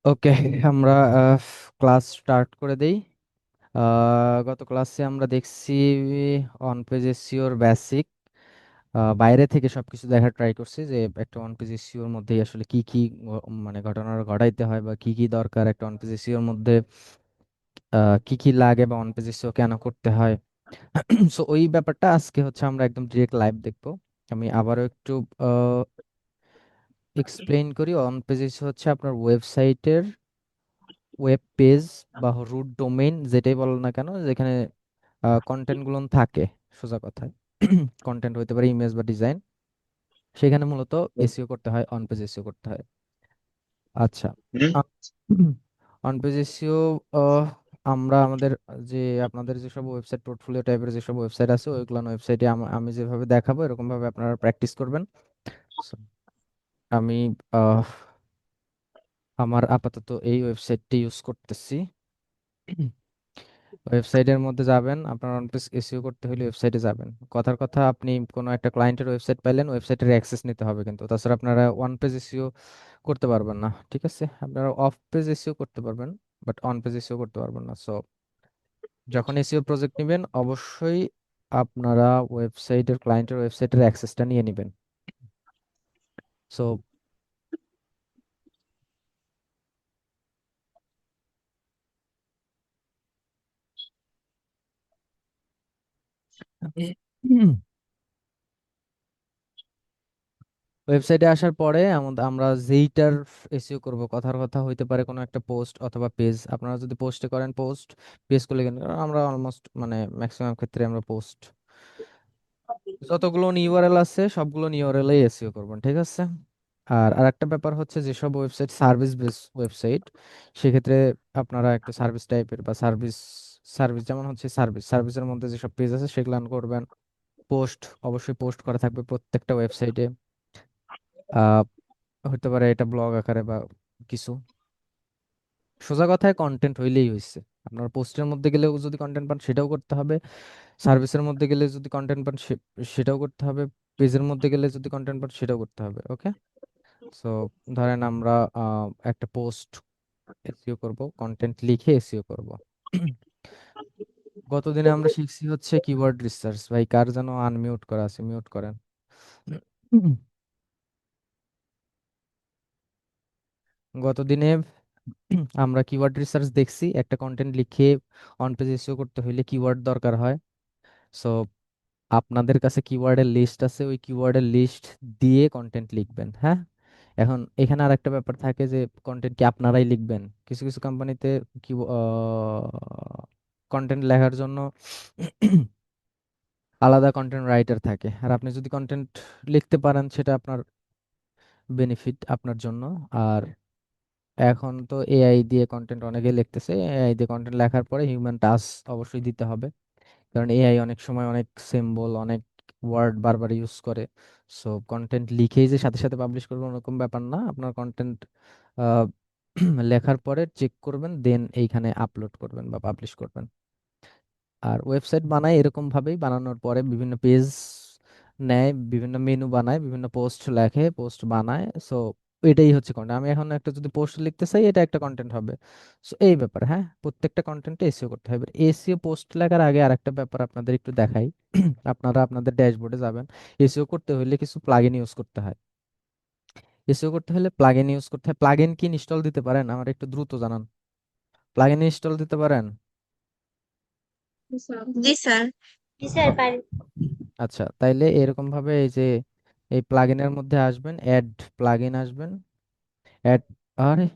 ওকে, আমরা class start করে দেই। গত ক্লাসে আমরা দেখছি অন পেজ এসইওর বেসিক। বাইরে থেকে সবকিছু দেখার ট্রাই করছি যে একটা অন পেজ এসইওর মধ্যে আসলে কি কি মানে ঘটনা ঘটাইতে হয় বা কি কি দরকার একটা অন পেজ এসইওর মধ্যে, কি কি লাগে বা অন পেজ এসইও কেন করতে হয়। সো ওই ব্যাপারটা আজকে হচ্ছে আমরা একদম ডিরেক্ট লাইভ দেখবো। আমি আবারও একটু এক্সপ্লেইন করি। অন পেজ এসইও হচ্ছে আপনার ওয়েবসাইটের ওয়েব পেজ বা রুট ডোমেইন যেটাই বলো না কেন, যেখানে কন্টেন্ট গুলো থাকে, সোজা কথায় কন্টেন্ট হতে পারে ইমেজ বা ডিজাইন, সেখানে মূলত এসইও করতে হয়, অন পেজ এসইও করতে হয়। আচ্ছা, হুম। অন পেজ এসইও আমরা আমাদের যে আপনাদের যেসব ওয়েবসাইট পোর্টফোলিও টাইপের যেসব ওয়েবসাইট আছে ওইগুলো ওয়েবসাইটে আমি যেভাবে দেখাবো এরকম ভাবে আপনারা প্র্যাকটিস করবেন। So, আমি আহ, আমার আপাতত এই ওয়েবসাইটটি ইউজ করতেছি। ওয়েবসাইটের মধ্যে যাবেন, আপনার অন পেজ এসইও করতে হলে ওয়েবসাইটে যাবেন। কথার কথা, আপনি কোনো একটা ক্লায়েন্টের ওয়েবসাইট পাইলেন, ওয়েবসাইটের অ্যাক্সেস নিতে হবে, কিন্তু তাছাড়া আপনারা ওয়ান পেজ এসইও করতে পারবেন না। ঠিক আছে, আপনারা অফ পেজ এসইও করতে পারবেন, বাট অন পেজ এসইও করতে পারবেন না। সো যখন এসইও প্রজেক্ট নেবেন অবশ্যই আপনারা ওয়েবসাইটের ক্লায়েন্টের ওয়েবসাইটের অ্যাক্সেসটা নিয়ে নেবেন। সো ওয়েবসাইটে আসার পরে আমরা যেইটার এসইও করব, কথার কথা হইতে পারে কোনো একটা পোস্ট অথবা পেজ। আপনারা যদি পোস্টে করেন পোস্ট, পেজ করলে কেন, কারণ আমরা অলমোস্ট মানে ম্যাক্সিমাম ক্ষেত্রে আমরা পোস্ট, যতগুলো ইউআরএল আছে সবগুলো ইউআরএল এই এসইও করবেন। ঠিক আছে। আর আরেকটা ব্যাপার হচ্ছে, যেসব ওয়েবসাইট সার্ভিস বেস ওয়েবসাইট, সেক্ষেত্রে আপনারা একটা সার্ভিস টাইপের বা সার্ভিস সার্ভিস যেমন হচ্ছে সার্ভিসের মধ্যে যেসব পেজ আছে সেগুলো করবেন। পোস্ট অবশ্যই পোস্ট করা থাকবে প্রত্যেকটা ওয়েবসাইটে। আহ হতে পারে এটা ব্লগ আকারে বা কিছু, সোজা কথায় কন্টেন্ট হইলেই হয়েছে। আপনার পোস্টের মধ্যে গেলেও যদি কন্টেন্ট পান সেটাও করতে হবে, সার্ভিসের মধ্যে গেলে যদি কন্টেন্ট পান সেটাও করতে হবে, পেজের মধ্যে গেলে যদি কন্টেন্ট পান সেটাও করতে হবে। ওকে। সো ধরেন আমরা একটা পোস্ট এসইও করব, কন্টেন্ট লিখে এসইও করব। গতদিনে আমরা শিখছি হচ্ছে কিওয়ার্ড রিসার্চ। ভাই কার যেন আনমিউট করা আছে, মিউট করেন। গতদিনে আমরা কিওয়ার্ড রিসার্চ দেখছি, একটা কন্টেন্ট লিখে অন পেজ এসইও করতে হইলে কিওয়ার্ড দরকার হয়। সো আপনাদের কাছে কিওয়ার্ডের লিস্ট আছে, ওই কিওয়ার্ডের লিস্ট দিয়ে কন্টেন্ট লিখবেন। হ্যাঁ, এখন এখানে আর একটা ব্যাপার থাকে যে কন্টেন্ট কি আপনারাই লিখবেন। কিছু কিছু কোম্পানিতে কি কন্টেন্ট লেখার জন্য আলাদা কন্টেন্ট রাইটার থাকে, আর আপনি যদি কন্টেন্ট লিখতে পারেন সেটা আপনার বেনিফিট আপনার জন্য। আর এখন তো এআই দিয়ে কন্টেন্ট অনেকেই লিখতেছে, এআই দিয়ে কন্টেন্ট লেখার পরে হিউম্যান টাচ অবশ্যই দিতে হবে, কারণ এআই অনেক সময় অনেক সিম্বল অনেক ওয়ার্ড বারবার ইউজ করে। সো কন্টেন্ট লিখেই যে সাথে সাথে পাবলিশ করবেন ওরকম ব্যাপার না, আপনার কন্টেন্ট লেখার পরে চেক করবেন, দেন এইখানে আপলোড করবেন বা পাবলিশ করবেন। আর ওয়েবসাইট বানায় এরকম ভাবেই, বানানোর পরে বিভিন্ন পেজ নেয়, বিভিন্ন মেনু বানায়, বিভিন্ন পোস্ট লেখে, পোস্ট বানায়। সো এটাই হচ্ছে কন্টেন্ট। আমি এখন একটা যদি পোস্ট লিখতে চাই, এটা একটা কন্টেন্ট হবে। সো এই ব্যাপার, হ্যাঁ, প্রত্যেকটা কন্টেন্টে এসইও করতে হবে। এসইও পোস্ট লেখার আগে আরেকটা ব্যাপার আপনাদের একটু দেখাই। আপনারা আপনাদের ড্যাশবোর্ডে যাবেন, এসইও করতে হলে কিছু প্লাগইন ইউজ করতে হয়। এসইও করতে হলে প্লাগইন ইউজ করতে হয়। প্লাগইন কি ইনস্টল দিতে পারেন? আমার একটু দ্রুত জানান। প্লাগইন ইনস্টল দিতে পারেন? জি স্যার। জি স্যার পারি। আচ্ছা, তাইলে এরকম ভাবে এই যে এই প্লাগইনের মধ্যে আসবেন, অ্যাড প্লাগইন আসবেন, অ্যাড, আরে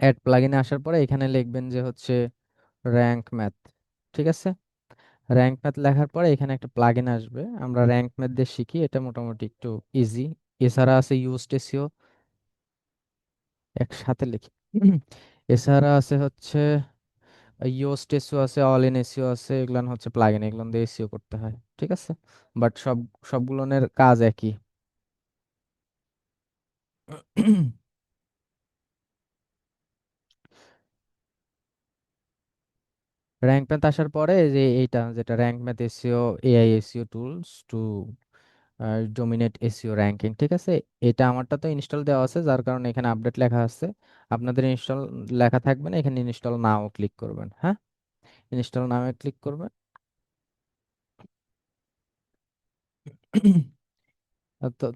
অ্যাড প্লাগইনে আসার পরে এখানে লিখবেন যে হচ্ছে র্যাঙ্ক ম্যাথ। ঠিক আছে, র্যাঙ্ক ম্যাথ লেখার পরে এখানে একটা প্লাগইন আসবে। আমরা র্যাঙ্ক ম্যাথ দিয়ে শিখি, এটা মোটামুটি একটু ইজি। এছাড়া আছে ইউজড এসইও, একসাথে লিখি। এছাড়া আছে হচ্ছে ইয়োস্ট এসইও আছে, অল ইন এসইও আছে, এগুলো হচ্ছে প্লাগইন, এগুলো দিয়ে এসইও করতে হয়। ঠিক আছে, বাট সবগুলোনের কাজ একই। র্যাঙ্ক ম্যাথ আসার পরে যে এইটা যেটা rank math SEO AI SEO tools to dominate SEO ranking, ঠিক আছে। এটা আমারটা তো ইনস্টল দেওয়া আছে, যার কারণে এখানে আপডেট লেখা আছে। আপনাদের ইনস্টল লেখা থাকবে না, এখানে ইনস্টল নাও ক্লিক করবেন। হ্যাঁ, ইনস্টল নাও ক্লিক করবেন।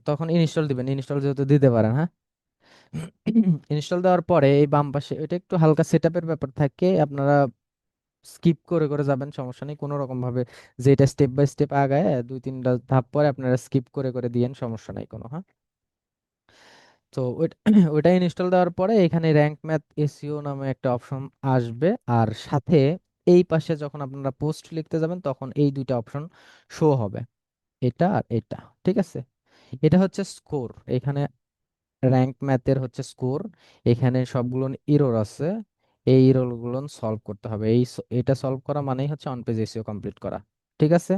তখন ইনস্টল দিবেন, ইনস্টল যেহেতু দিতে পারেন। হ্যাঁ, ইনস্টল দেওয়ার পরে এই বাম পাশে এটা একটু হালকা সেটআপের ব্যাপার থাকে, আপনারা স্কিপ করে করে যাবেন, সমস্যা নেই কোনো রকম ভাবে। যেটা স্টেপ বাই স্টেপ আগায় দুই তিনটা ধাপ পরে আপনারা স্কিপ করে করে দিয়েন, সমস্যা নাই কোনো। হ্যাঁ, তো ওইটা ইনস্টল দেওয়ার পরে এখানে র্যাঙ্ক ম্যাথ এসইও নামে একটা অপশন আসবে। আর সাথে এই পাশে যখন আপনারা পোস্ট লিখতে যাবেন তখন এই দুইটা অপশন শো হবে, এটা আর এটা, ঠিক আছে। এটা হচ্ছে স্কোর, এখানে র্যাঙ্ক ম্যাথের হচ্ছে স্কোর। এখানে সবগুলো ইরর আছে, এই ইরর গুলো সলভ করতে হবে। এটা সলভ করা মানেই হচ্ছে অন পেজ এসইও কমপ্লিট করা, ঠিক আছে।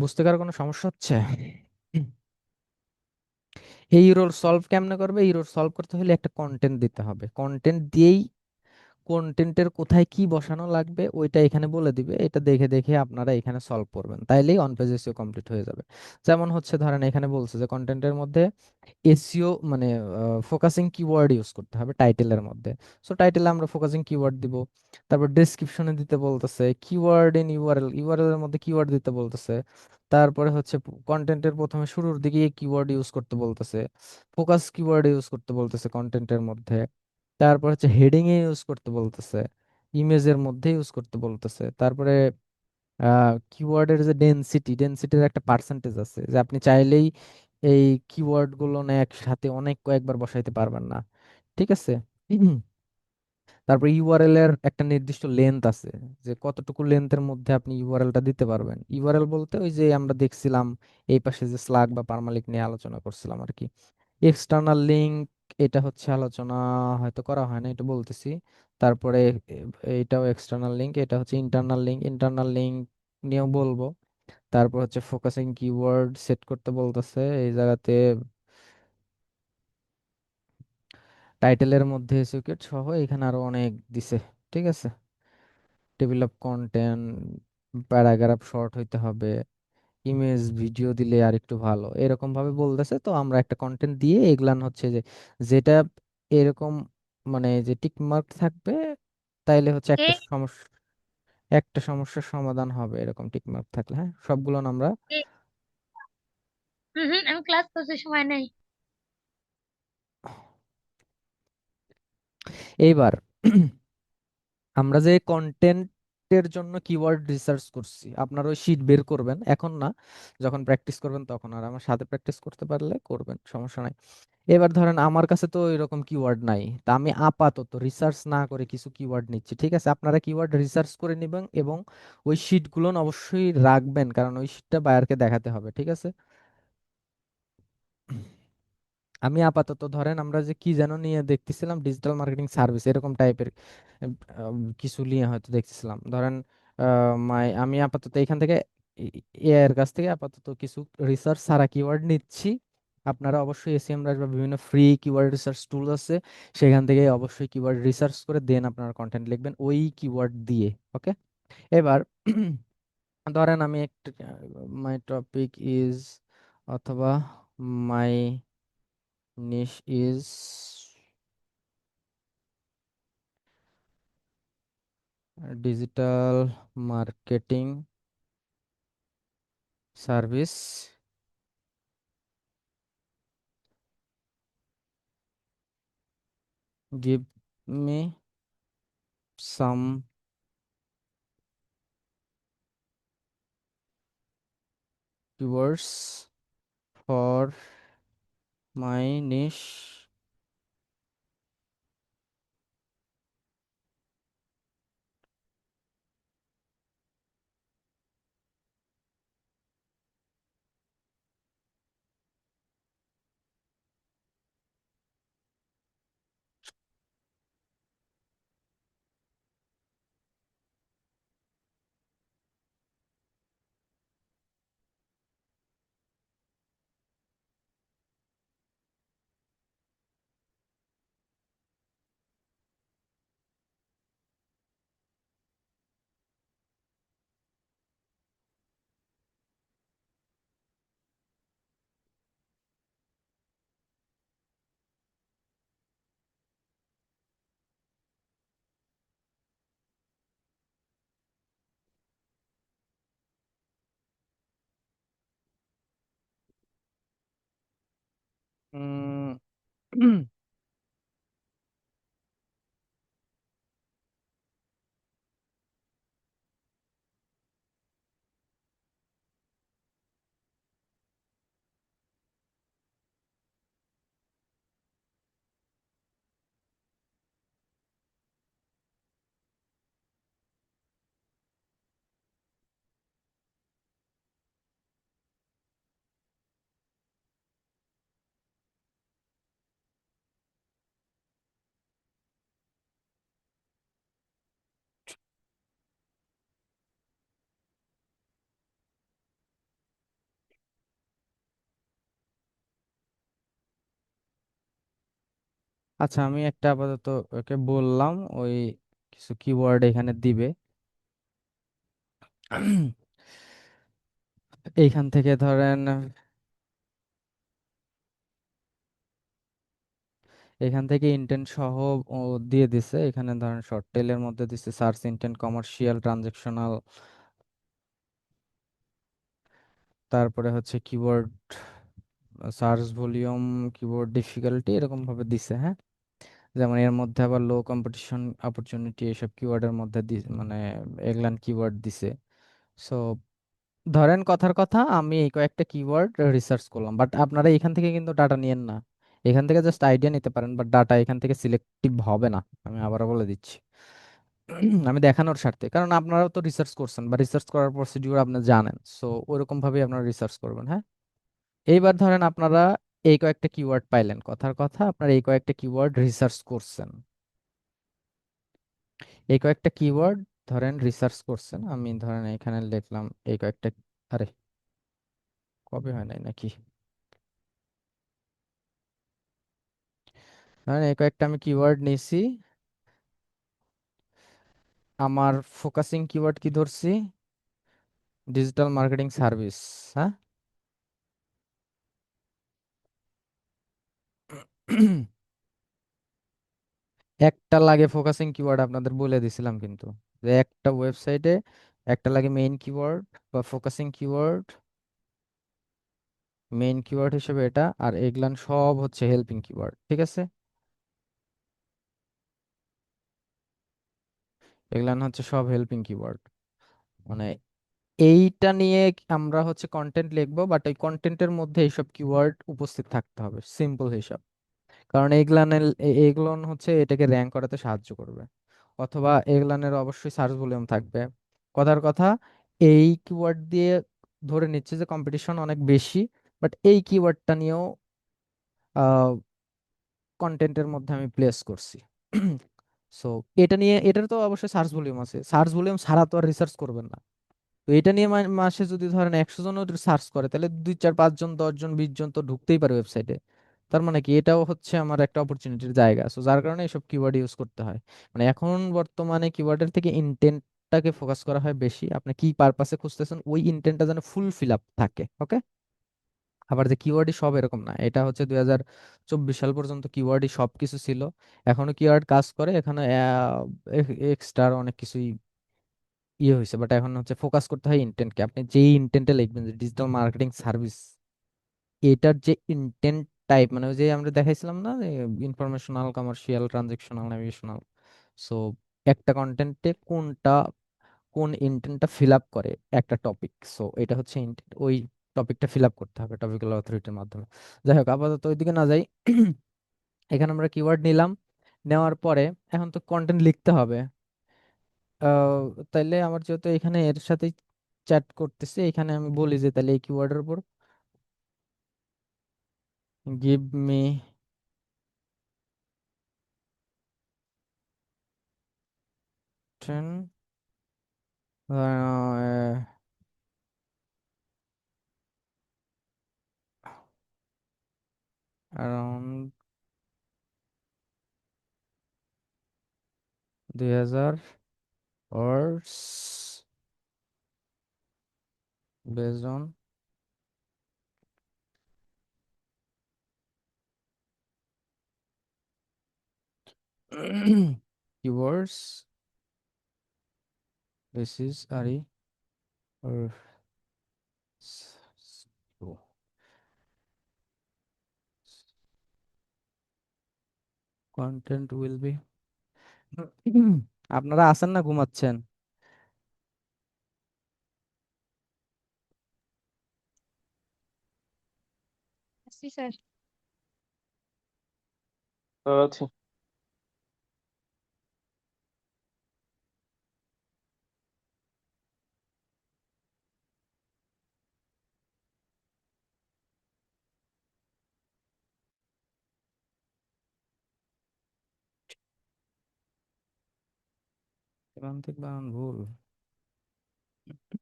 বুঝতে কারো কোনো সমস্যা হচ্ছে? এই ইরর সলভ কেমনে করবে? ইরর সলভ করতে হলে একটা কন্টেন্ট দিতে হবে, কন্টেন্ট দিয়েই কন্টেন্টের কোথায় কি বসানো লাগবে ওইটা এখানে বলে দিবে। এটা দেখে দেখে আপনারা এখানে সলভ করবেন, তাইলেই অন পেজ এসইও কমপ্লিট হয়ে যাবে। যেমন হচ্ছে ধরেন এখানে বলছে যে কন্টেন্টের মধ্যে এসইও মানে ফোকাসিং কিওয়ার্ড ইউজ করতে হবে টাইটেলের মধ্যে। সো টাইটেলে আমরা ফোকাসিং কিওয়ার্ড দিব। তারপর ডেসক্রিপশনে দিতে বলতেছে কিওয়ার্ড ইন ইউআরএল, ইউআরএল এর মধ্যে কিওয়ার্ড দিতে বলতেছে। তারপরে হচ্ছে কন্টেন্টের প্রথমে শুরুর দিকে কিওয়ার্ড ইউজ করতে বলতেছে, ফোকাস কিওয়ার্ড ইউজ করতে বলতেছে কন্টেন্টের মধ্যে। তারপর হচ্ছে হেডিং এ ইউজ করতে বলতেছে, ইমেজের মধ্যে ইউজ করতে বলতেছে। তারপরে কিওয়ার্ডের যে ডেনসিটি, ডেনসিটির একটা পার্সেন্টেজ আছে, যে আপনি চাইলেই এই কিওয়ার্ড গুলো না একসাথে অনেক কয়েকবার বসাইতে পারবেন না, ঠিক আছে। তারপর ইউআরএল এর একটা নির্দিষ্ট লেন্থ আছে, যে কতটুকু লেন্থের মধ্যে আপনি ইউআরএলটা দিতে পারবেন। ইউআরএল বলতে ওই যে আমরা দেখছিলাম এই পাশে যে স্লাগ বা পারমালিঙ্ক নিয়ে আলোচনা করছিলাম আর কি। এক্সটার্নাল লিঙ্ক, এটা হচ্ছে আলোচনা হয়তো করা হয় না, এটা বলতেছি। তারপরে এটাও এক্সটার্নাল লিঙ্ক, এটা হচ্ছে ইন্টারনাল লিঙ্ক, ইন্টারনাল লিঙ্ক নিয়েও বলবো। তারপর হচ্ছে ফোকাসিং কিওয়ার্ড সেট করতে বলতেছে এই জায়গাতে, টাইটেলের মধ্যে সিক্রেট সহ এখানে আরো অনেক দিছে, ঠিক আছে। Table of content, paragraph short হইতে হবে, ইমেজ ভিডিও দিলে আর একটু ভালো, এরকম ভাবে বলতেছে। তো আমরা একটা কন্টেন্ট দিয়ে এগুলান হচ্ছে যে যেটা এরকম মানে যে টিক মার্ক থাকবে, তাইলে হচ্ছে কে একটা সমস্যার সমাধান হবে এরকম টিক মার্ক থাকলে। হ্যাঁ, সবগুলো আমরা কে হুম হুম, আমি ক্লাস করতে সময় নেই। এইবার আমরা যে কন্টেন্টের জন্য কিওয়ার্ড রিসার্চ করছি, আপনারা ওই শিট বের করবেন, এখন না, যখন প্র্যাকটিস করবেন তখন। আর আমার সাথে প্র্যাকটিস করতে পারলে করবেন, সমস্যা নাই। এবার ধরেন আমার কাছে তো এরকম কিওয়ার্ড নাই, তা আমি আপাতত রিসার্চ না করে কিছু কিওয়ার্ড নিচ্ছি, ঠিক আছে। আপনারা কিওয়ার্ড রিসার্চ করে নেবেন এবং ওই শিটগুলো অবশ্যই রাখবেন, কারণ ওই শিটটা বায়ারকে দেখাতে হবে, ঠিক আছে। আমি আপাতত ধরেন আমরা যে কি যেন নিয়ে দেখতেছিলাম, ডিজিটাল মার্কেটিং সার্ভিস এরকম টাইপের কিছু নিয়ে হয়তো দেখতেছিলাম। ধরেন আমি আপাতত এখান থেকে এআই এর কাছ থেকে আপাতত কিছু রিসার্চ সারা কিওয়ার্ড নিচ্ছি। আপনারা অবশ্যই এসিএমরাইজ বা বিভিন্ন ফ্রি কিওয়ার্ড রিসার্চ টুল আছে, সেখান থেকে অবশ্যই কিওয়ার্ড রিসার্চ করে দেন আপনারা কন্টেন্ট লিখবেন ওই কিওয়ার্ড দিয়ে। ওকে, এবার ধরেন আমি একটা মাই টপিক ইজ অথবা মাই niche is digital marketing service. Give me some keywords for my niche. উম, আচ্ছা, আমি একটা আপাতত ওকে বললাম ওই কিছু কিওয়ার্ড এখানে দিবে। এইখান থেকে ধরেন, এখান থেকে ইন্টেন্ট সহ ও দিয়ে দিছে। এখানে ধরেন শর্ট টেলের মধ্যে দিছে সার্চ ইন্টেন্ট, কমার্শিয়াল, ট্রানজেকশনাল, তারপরে হচ্ছে keyword search volume, keyboard difficulty, এরকম ভাবে দিছে। হ্যাঁ, যেমন এর মধ্যে আবার লো কম্পিটিশন অপরচুনিটি, এসব কিওয়ার্ডের মধ্যে মানে এগুলান কিওয়ার্ড দিছে। সো ধরেন কথার কথা, আমি এই কয়েকটা কিওয়ার্ড রিসার্চ করলাম, বাট আপনারা এখান থেকে কিন্তু ডাটা নিয়েন না। এখান থেকে জাস্ট আইডিয়া নিতে পারেন, বাট ডাটা এখান থেকে সিলেক্টিভ হবে না। আমি আবারও বলে দিচ্ছি। আমি দেখানোর স্বার্থে, কারণ আপনারাও তো রিসার্চ করছেন বা রিসার্চ করার প্রসিডিউর আপনি জানেন, সো ওরকম ভাবেই আপনারা রিসার্চ করবেন। হ্যাঁ, এইবার ধরেন আপনারা এই কয়েকটা কিওয়ার্ড পাইলেন, কথার কথা আপনারা এই কয়েকটা কিওয়ার্ড রিসার্চ করছেন। এই কয়েকটা কিওয়ার্ড ধরেন রিসার্চ করছেন, আমি ধরেন এখানে লিখলাম এই কয়েকটা। আরে, কপি হয় নাই নাকি? ধরেন এই কয়েকটা আমি কিওয়ার্ড নিছি। আমার ফোকাসিং কিওয়ার্ড কি ধরছি? Digital marketing service. হ্যাঁ। একটা লাগে ফোকাসিং কিওয়ার্ড, আপনাদের বলে দিছিলাম কিন্তু, যে একটা ওয়েবসাইটে একটা লাগে মেইন কিওয়ার্ড বা ফোকাসিং কিওয়ার্ড। মেইন কিওয়ার্ড হিসেবে এটা, আর এগুলান সব হচ্ছে হেল্পিং কিওয়ার্ড। ঠিক আছে, এগুলান হচ্ছে সব হেল্পিং কিওয়ার্ড। মানে এইটা নিয়ে আমরা হচ্ছে কন্টেন্ট লিখবো, বাট এই কন্টেন্টের মধ্যে এইসব কিওয়ার্ড উপস্থিত থাকতে হবে, সিম্পল হিসাব। কারণ এগুলান হচ্ছে এটাকে র্যাঙ্ক করাতে সাহায্য করবে। অথবা এগুলানের অবশ্যই সার্চ ভলিউম থাকবে। কথার কথা, এই কিওয়ার্ড দিয়ে ধরে নিচ্ছে যে কম্পিটিশন অনেক বেশি, বাট এই কিওয়ার্ডটা নিয়েও কন্টেন্টের মধ্যে আমি প্লেস করছি। সো এটা নিয়ে, এটার তো অবশ্যই সার্চ ভলিউম আছে, সার্চ ভলিউম ছাড়া তো আর রিসার্চ করবেন না। তো এটা নিয়ে মাসে যদি ধরেন 100 জনও সার্চ করে, তাহলে 2 4 5 জন 10 জন 20 জন তো ঢুকতেই পারে ওয়েবসাইটে। তার মানে কি, এটাও হচ্ছে আমার একটা অপরচুনিটির জায়গা। সো যার কারণে এসব কিওয়ার্ড ইউজ করতে হয়। মানে এখন বর্তমানে কিওয়ার্ডের থেকে ইন্টেন্টটাকে ফোকাস করা হয় বেশি। আপনি কি পারপাসে খুঁজতেছেন, ওই ইন্টেন্টটা যেন ফুল ফিল আপ থাকে। ওকে। আবার যে কিওয়ার্ডই সব এরকম না, এটা হচ্ছে 2024 সাল পর্যন্ত কিওয়ার্ডই সব কিছু ছিল। এখনো কিওয়ার্ড কাজ করে, এখানে এক্সট্রা অনেক কিছুই হয়েছে, বাট এখন হচ্ছে ফোকাস করতে হয় ইন্টেন্টকে। আপনি যেই ইন্টেন্টে লিখবেন, যে ডিজিটাল মার্কেটিং সার্ভিস, এটার যে ইন্টেন্ট টাইপ, মানে ওই যে আমরা দেখাইছিলাম না, informational, commercial, transactional, navigational. So একটা কন্টেন্টে কোন ইন্টেন্টটা ফিল আপ করে একটা টপিক, সো এটা হচ্ছে intent, ওই টপিকটা ফিল আপ করতে হবে টপিক্যাল অথরিটির মাধ্যমে। যাই হোক, আপাতত ওইদিকে না যাই। এখানে আমরা কিওয়ার্ড নিলাম, নেওয়ার পরে এখন তো কন্টেন্ট লিখতে হবে। আহ, তাইলে আমার যেহেতু এখানে এর সাথে চ্যাট করতেছে, এখানে আমি বলি যে তাহলে এই কিওয়ার্ডের উপর give me 10 around 2000 words based on keywords. This is Ari or so. Content will be, আপনারা আছেন না ঘুমাচ্ছেন? জি স্যার। আচ্ছা। প্রান্তিক বানান ভুল।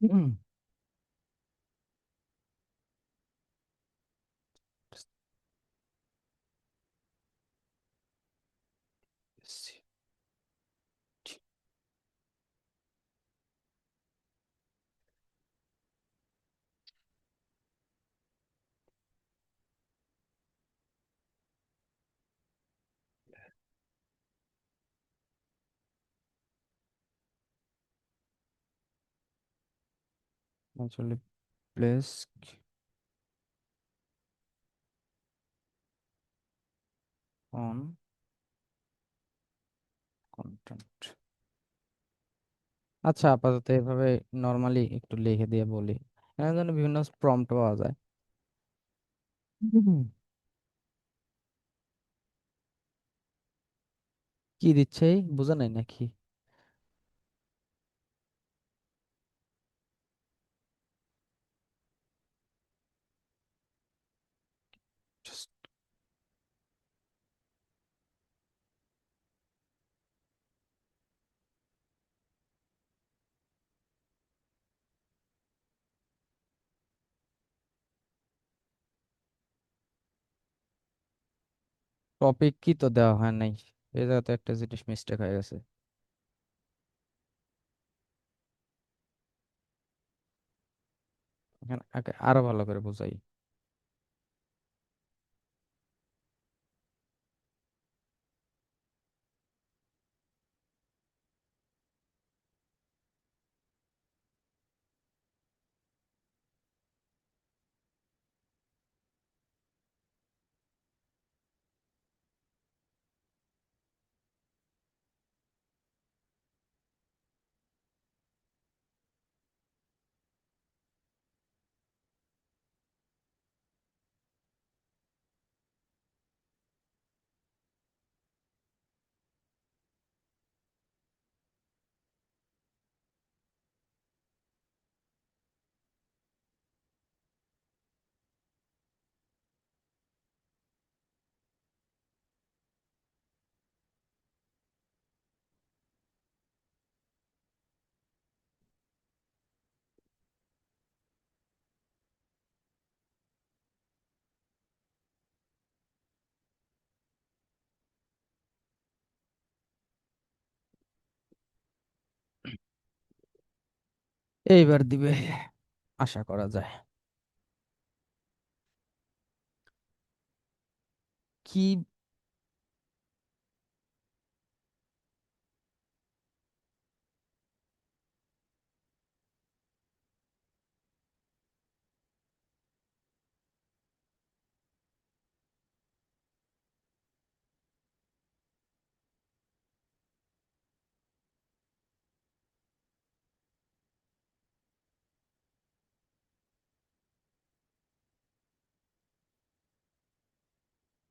হুম, আসলে প্লেস অন কন্টেন্ট। আচ্ছা, আপাতত এভাবে নর্মালি একটু লিখে দিয়ে বলি, এখানে যেন বিভিন্ন প্রম্পট পাওয়া যায়। হুম। কি দিচ্ছে বোঝা নাই নাকি? টপিক কি তো দেওয়া হয় নাই, এই জায়গাতে একটা জিনিস মিস্টেক হয়ে গেছে। এখানে আগে আরো ভালো করে বোঝাই। এইবার দিবে আশা করা যায়। কি?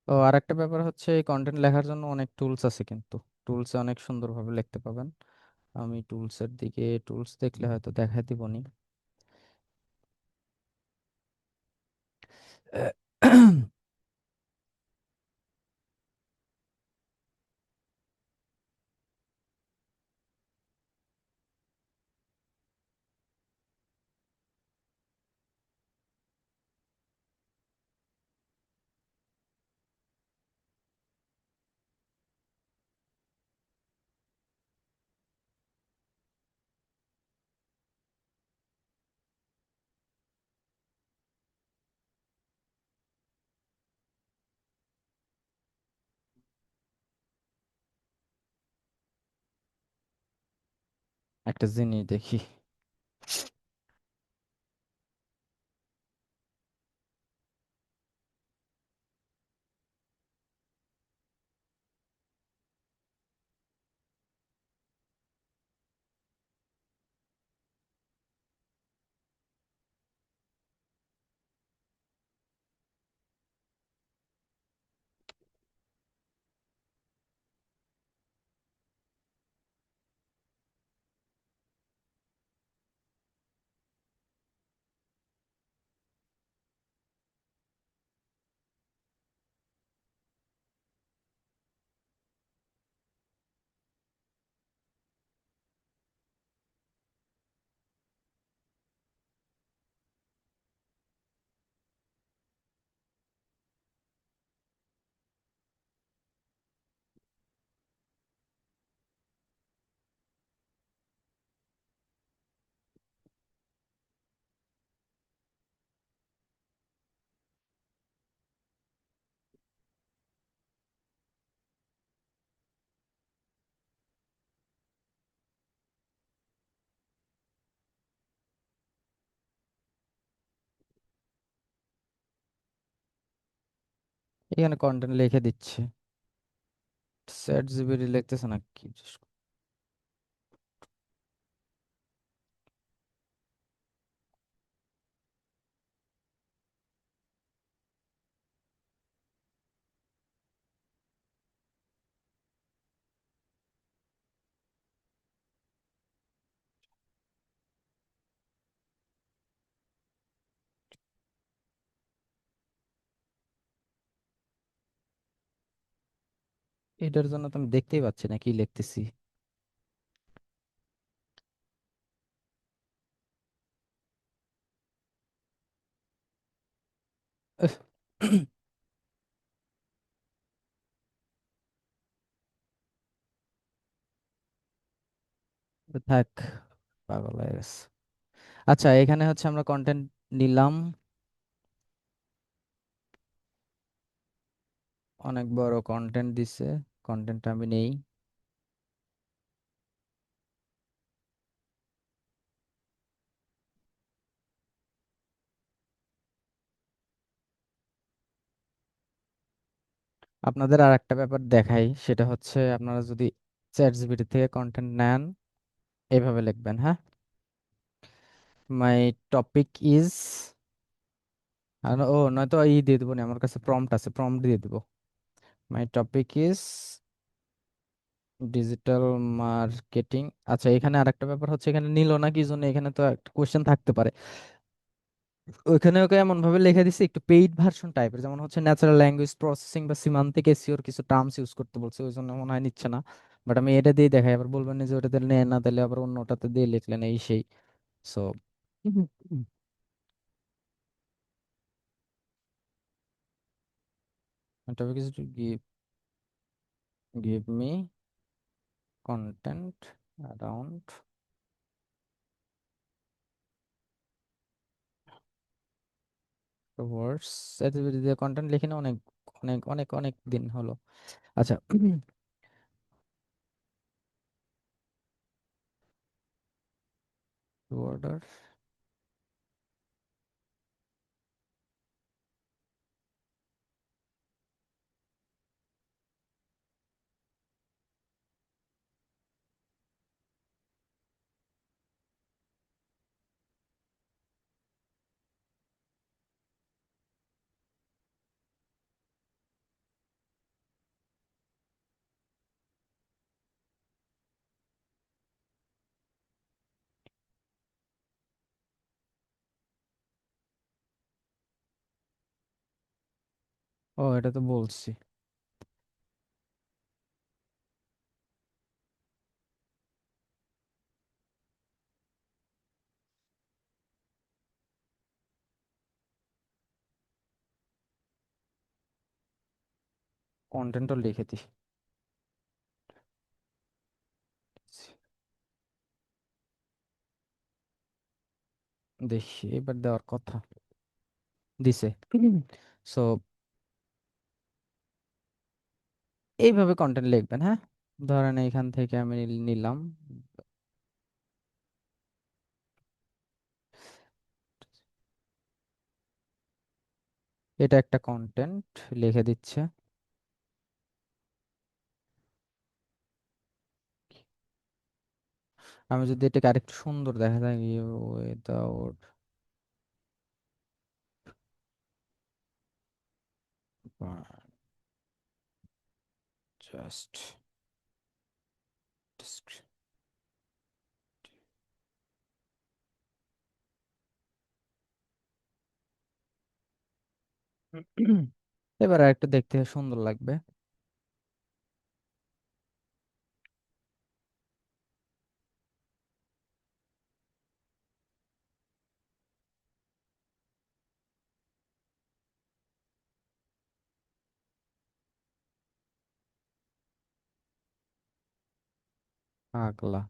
ও, আর একটা ব্যাপার হচ্ছে কন্টেন্ট লেখার জন্য অনেক টুলস আছে, কিন্তু টুলসে অনেক সুন্দরভাবে লিখতে পাবেন। আমি টুলসের দিকে, টুলস দেখলে হয়তো দেখাই দিবনি। একটা জিনিস দেখি। এখানে কন্টেন্ট লিখে দিচ্ছে, চ্যাট জিপিটি লিখতেছে না কি? এটার জন্য তো আমি দেখতেই পাচ্ছি না কি লিখতেছি। উফ, থাক, পাগল হয়ে গেছে। আচ্ছা, এখানে হচ্ছে আমরা কন্টেন্ট নিলাম, অনেক বড় কন্টেন্ট দিছে, কন্টেন্ট আমি নেই। আপনাদের আর একটা ব্যাপার দেখাই, সেটা হচ্ছে আপনারা যদি চ্যাট জিপিটি থেকে কন্টেন্ট নেন, এইভাবে লিখবেন, হ্যাঁ, মাই টপিক ইজ, আর ও নয়তো দিয়ে দেবো না, আমার কাছে প্রম্পট আছে, প্রম্পট দিয়ে দেবো। মাই টপিক ইজ ডিজিটাল মার্কেটিং। আচ্ছা, এখানে আরেকটা ব্যাপার হচ্ছে, এখানে নিল না কি জন্য, এখানে তো একটা কোশ্চেন থাকতে পারে। ওইখানে ওকে এমন ভাবে লিখে দিছি একটু পেইড ভার্সন টাইপের, যেমন হচ্ছে ন্যাচারাল ল্যাঙ্গুয়েজ প্রসেসিং বা সিমান্টিক এসইওর কিছু টার্মস ইউজ করতে বলছে, ওই জন্য মনে হয় নিচ্ছে না। বাট আমি এটা দিয়ে দেখাই, আবার বলবেন না যে ওটাতে নেয় না, তাহলে আবার অন্যটাতে দিয়ে লিখলেন এই সেই। So topic is to give me content around words. দিয়ে কন্টেন্ট লিখি না অনেক অনেক অনেক অনেক দিন হলো। আচ্ছা, অর্ডার, ও এটা তো বলছি। কন্টেন্টও লিখে দিই, দেখি এবার দেওয়ার কথা দিছে। সো এইভাবে কন্টেন্ট লিখবেন, হ্যাঁ। ধরেন এইখান থেকে আমি নিলাম, এটা একটা কন্টেন্ট লিখে দিচ্ছে। আমি যদি এটাকে আরেকটু সুন্দর দেখা যায়, উইদাউট জাস্ট এবার আরেকটু দেখতে সুন্দর লাগবে। আগলা,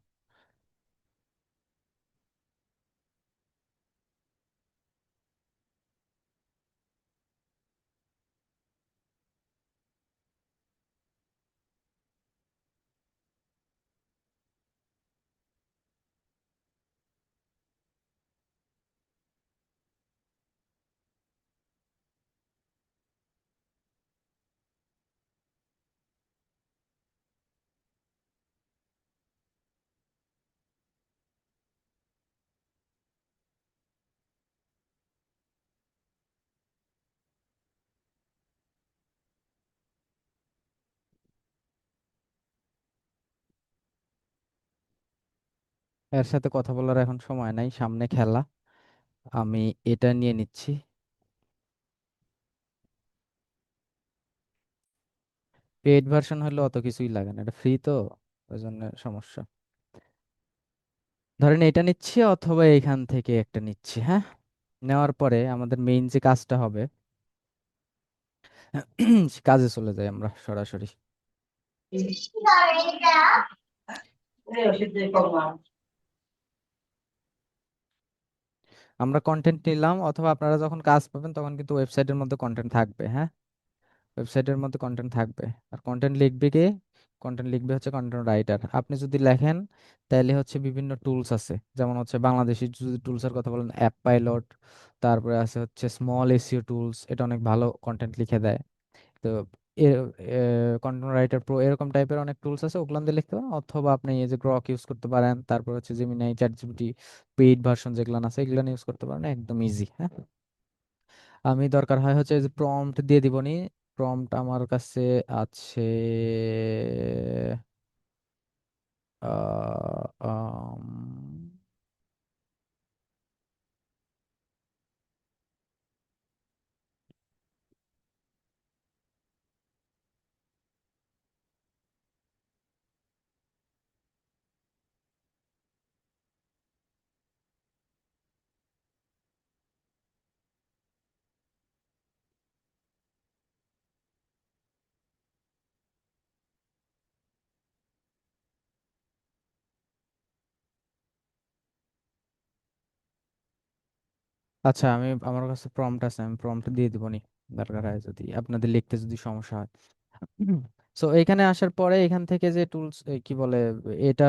এর সাথে কথা বলার এখন সময় নাই, সামনে খেলা। আমি এটা নিয়ে নিচ্ছি। পেইড ভার্সন হলে অত কিছুই লাগে না, এটা ফ্রি তো, ওই জন্য সমস্যা। ধরেন এটা নিচ্ছি অথবা এইখান থেকে একটা নিচ্ছি, হ্যাঁ। নেওয়ার পরে আমাদের মেইন যে কাজটা হবে, কাজে চলে যাই আমরা সরাসরি। আমরা কন্টেন্ট নিলাম, অথবা আপনারা যখন কাজ পাবেন তখন কিন্তু ওয়েবসাইটের মধ্যে কন্টেন্ট থাকবে, হ্যাঁ। ওয়েবসাইটের মধ্যে কন্টেন্ট থাকবে। আর কন্টেন্ট লিখবে কে? কন্টেন্ট লিখবে হচ্ছে কন্টেন্ট রাইটার। আপনি যদি লেখেন তাহলে হচ্ছে বিভিন্ন টুলস আছে, যেমন হচ্ছে বাংলাদেশি যদি টুলসের কথা বলেন, অ্যাপ পাইলট, তারপরে আছে হচ্ছে স্মল এসইও টুলস, এটা অনেক ভালো কন্টেন্ট লিখে দেয়। তো কন্টেন্ট রাইটার প্রো এরকম টাইপের অনেক টুলস আছে, ওগুলো দিয়ে লিখতে পারেন। অথবা আপনি এই যে গ্রক ইউজ করতে পারেন, তারপর হচ্ছে Gemini, chat GPT, paid version যেগুলো আছে এগুলো ইউজ করতে পারেন, একদম ইজি, হ্যাঁ। আমি দরকার হয় হচ্ছে যে প্রম্পট দিয়ে দিবনি। প্রম্পট আমার কাছে আছে। আহ, আম, আচ্ছা, আমার কাছে প্রম্পট আছে, আমি প্রম্পট দিয়ে দিবনি দরকার হয়, যদি আপনাদের লিখতে যদি সমস্যা হয়। সো এখানে আসার পরে এখান থেকে যে টুলস কি বলে, এটা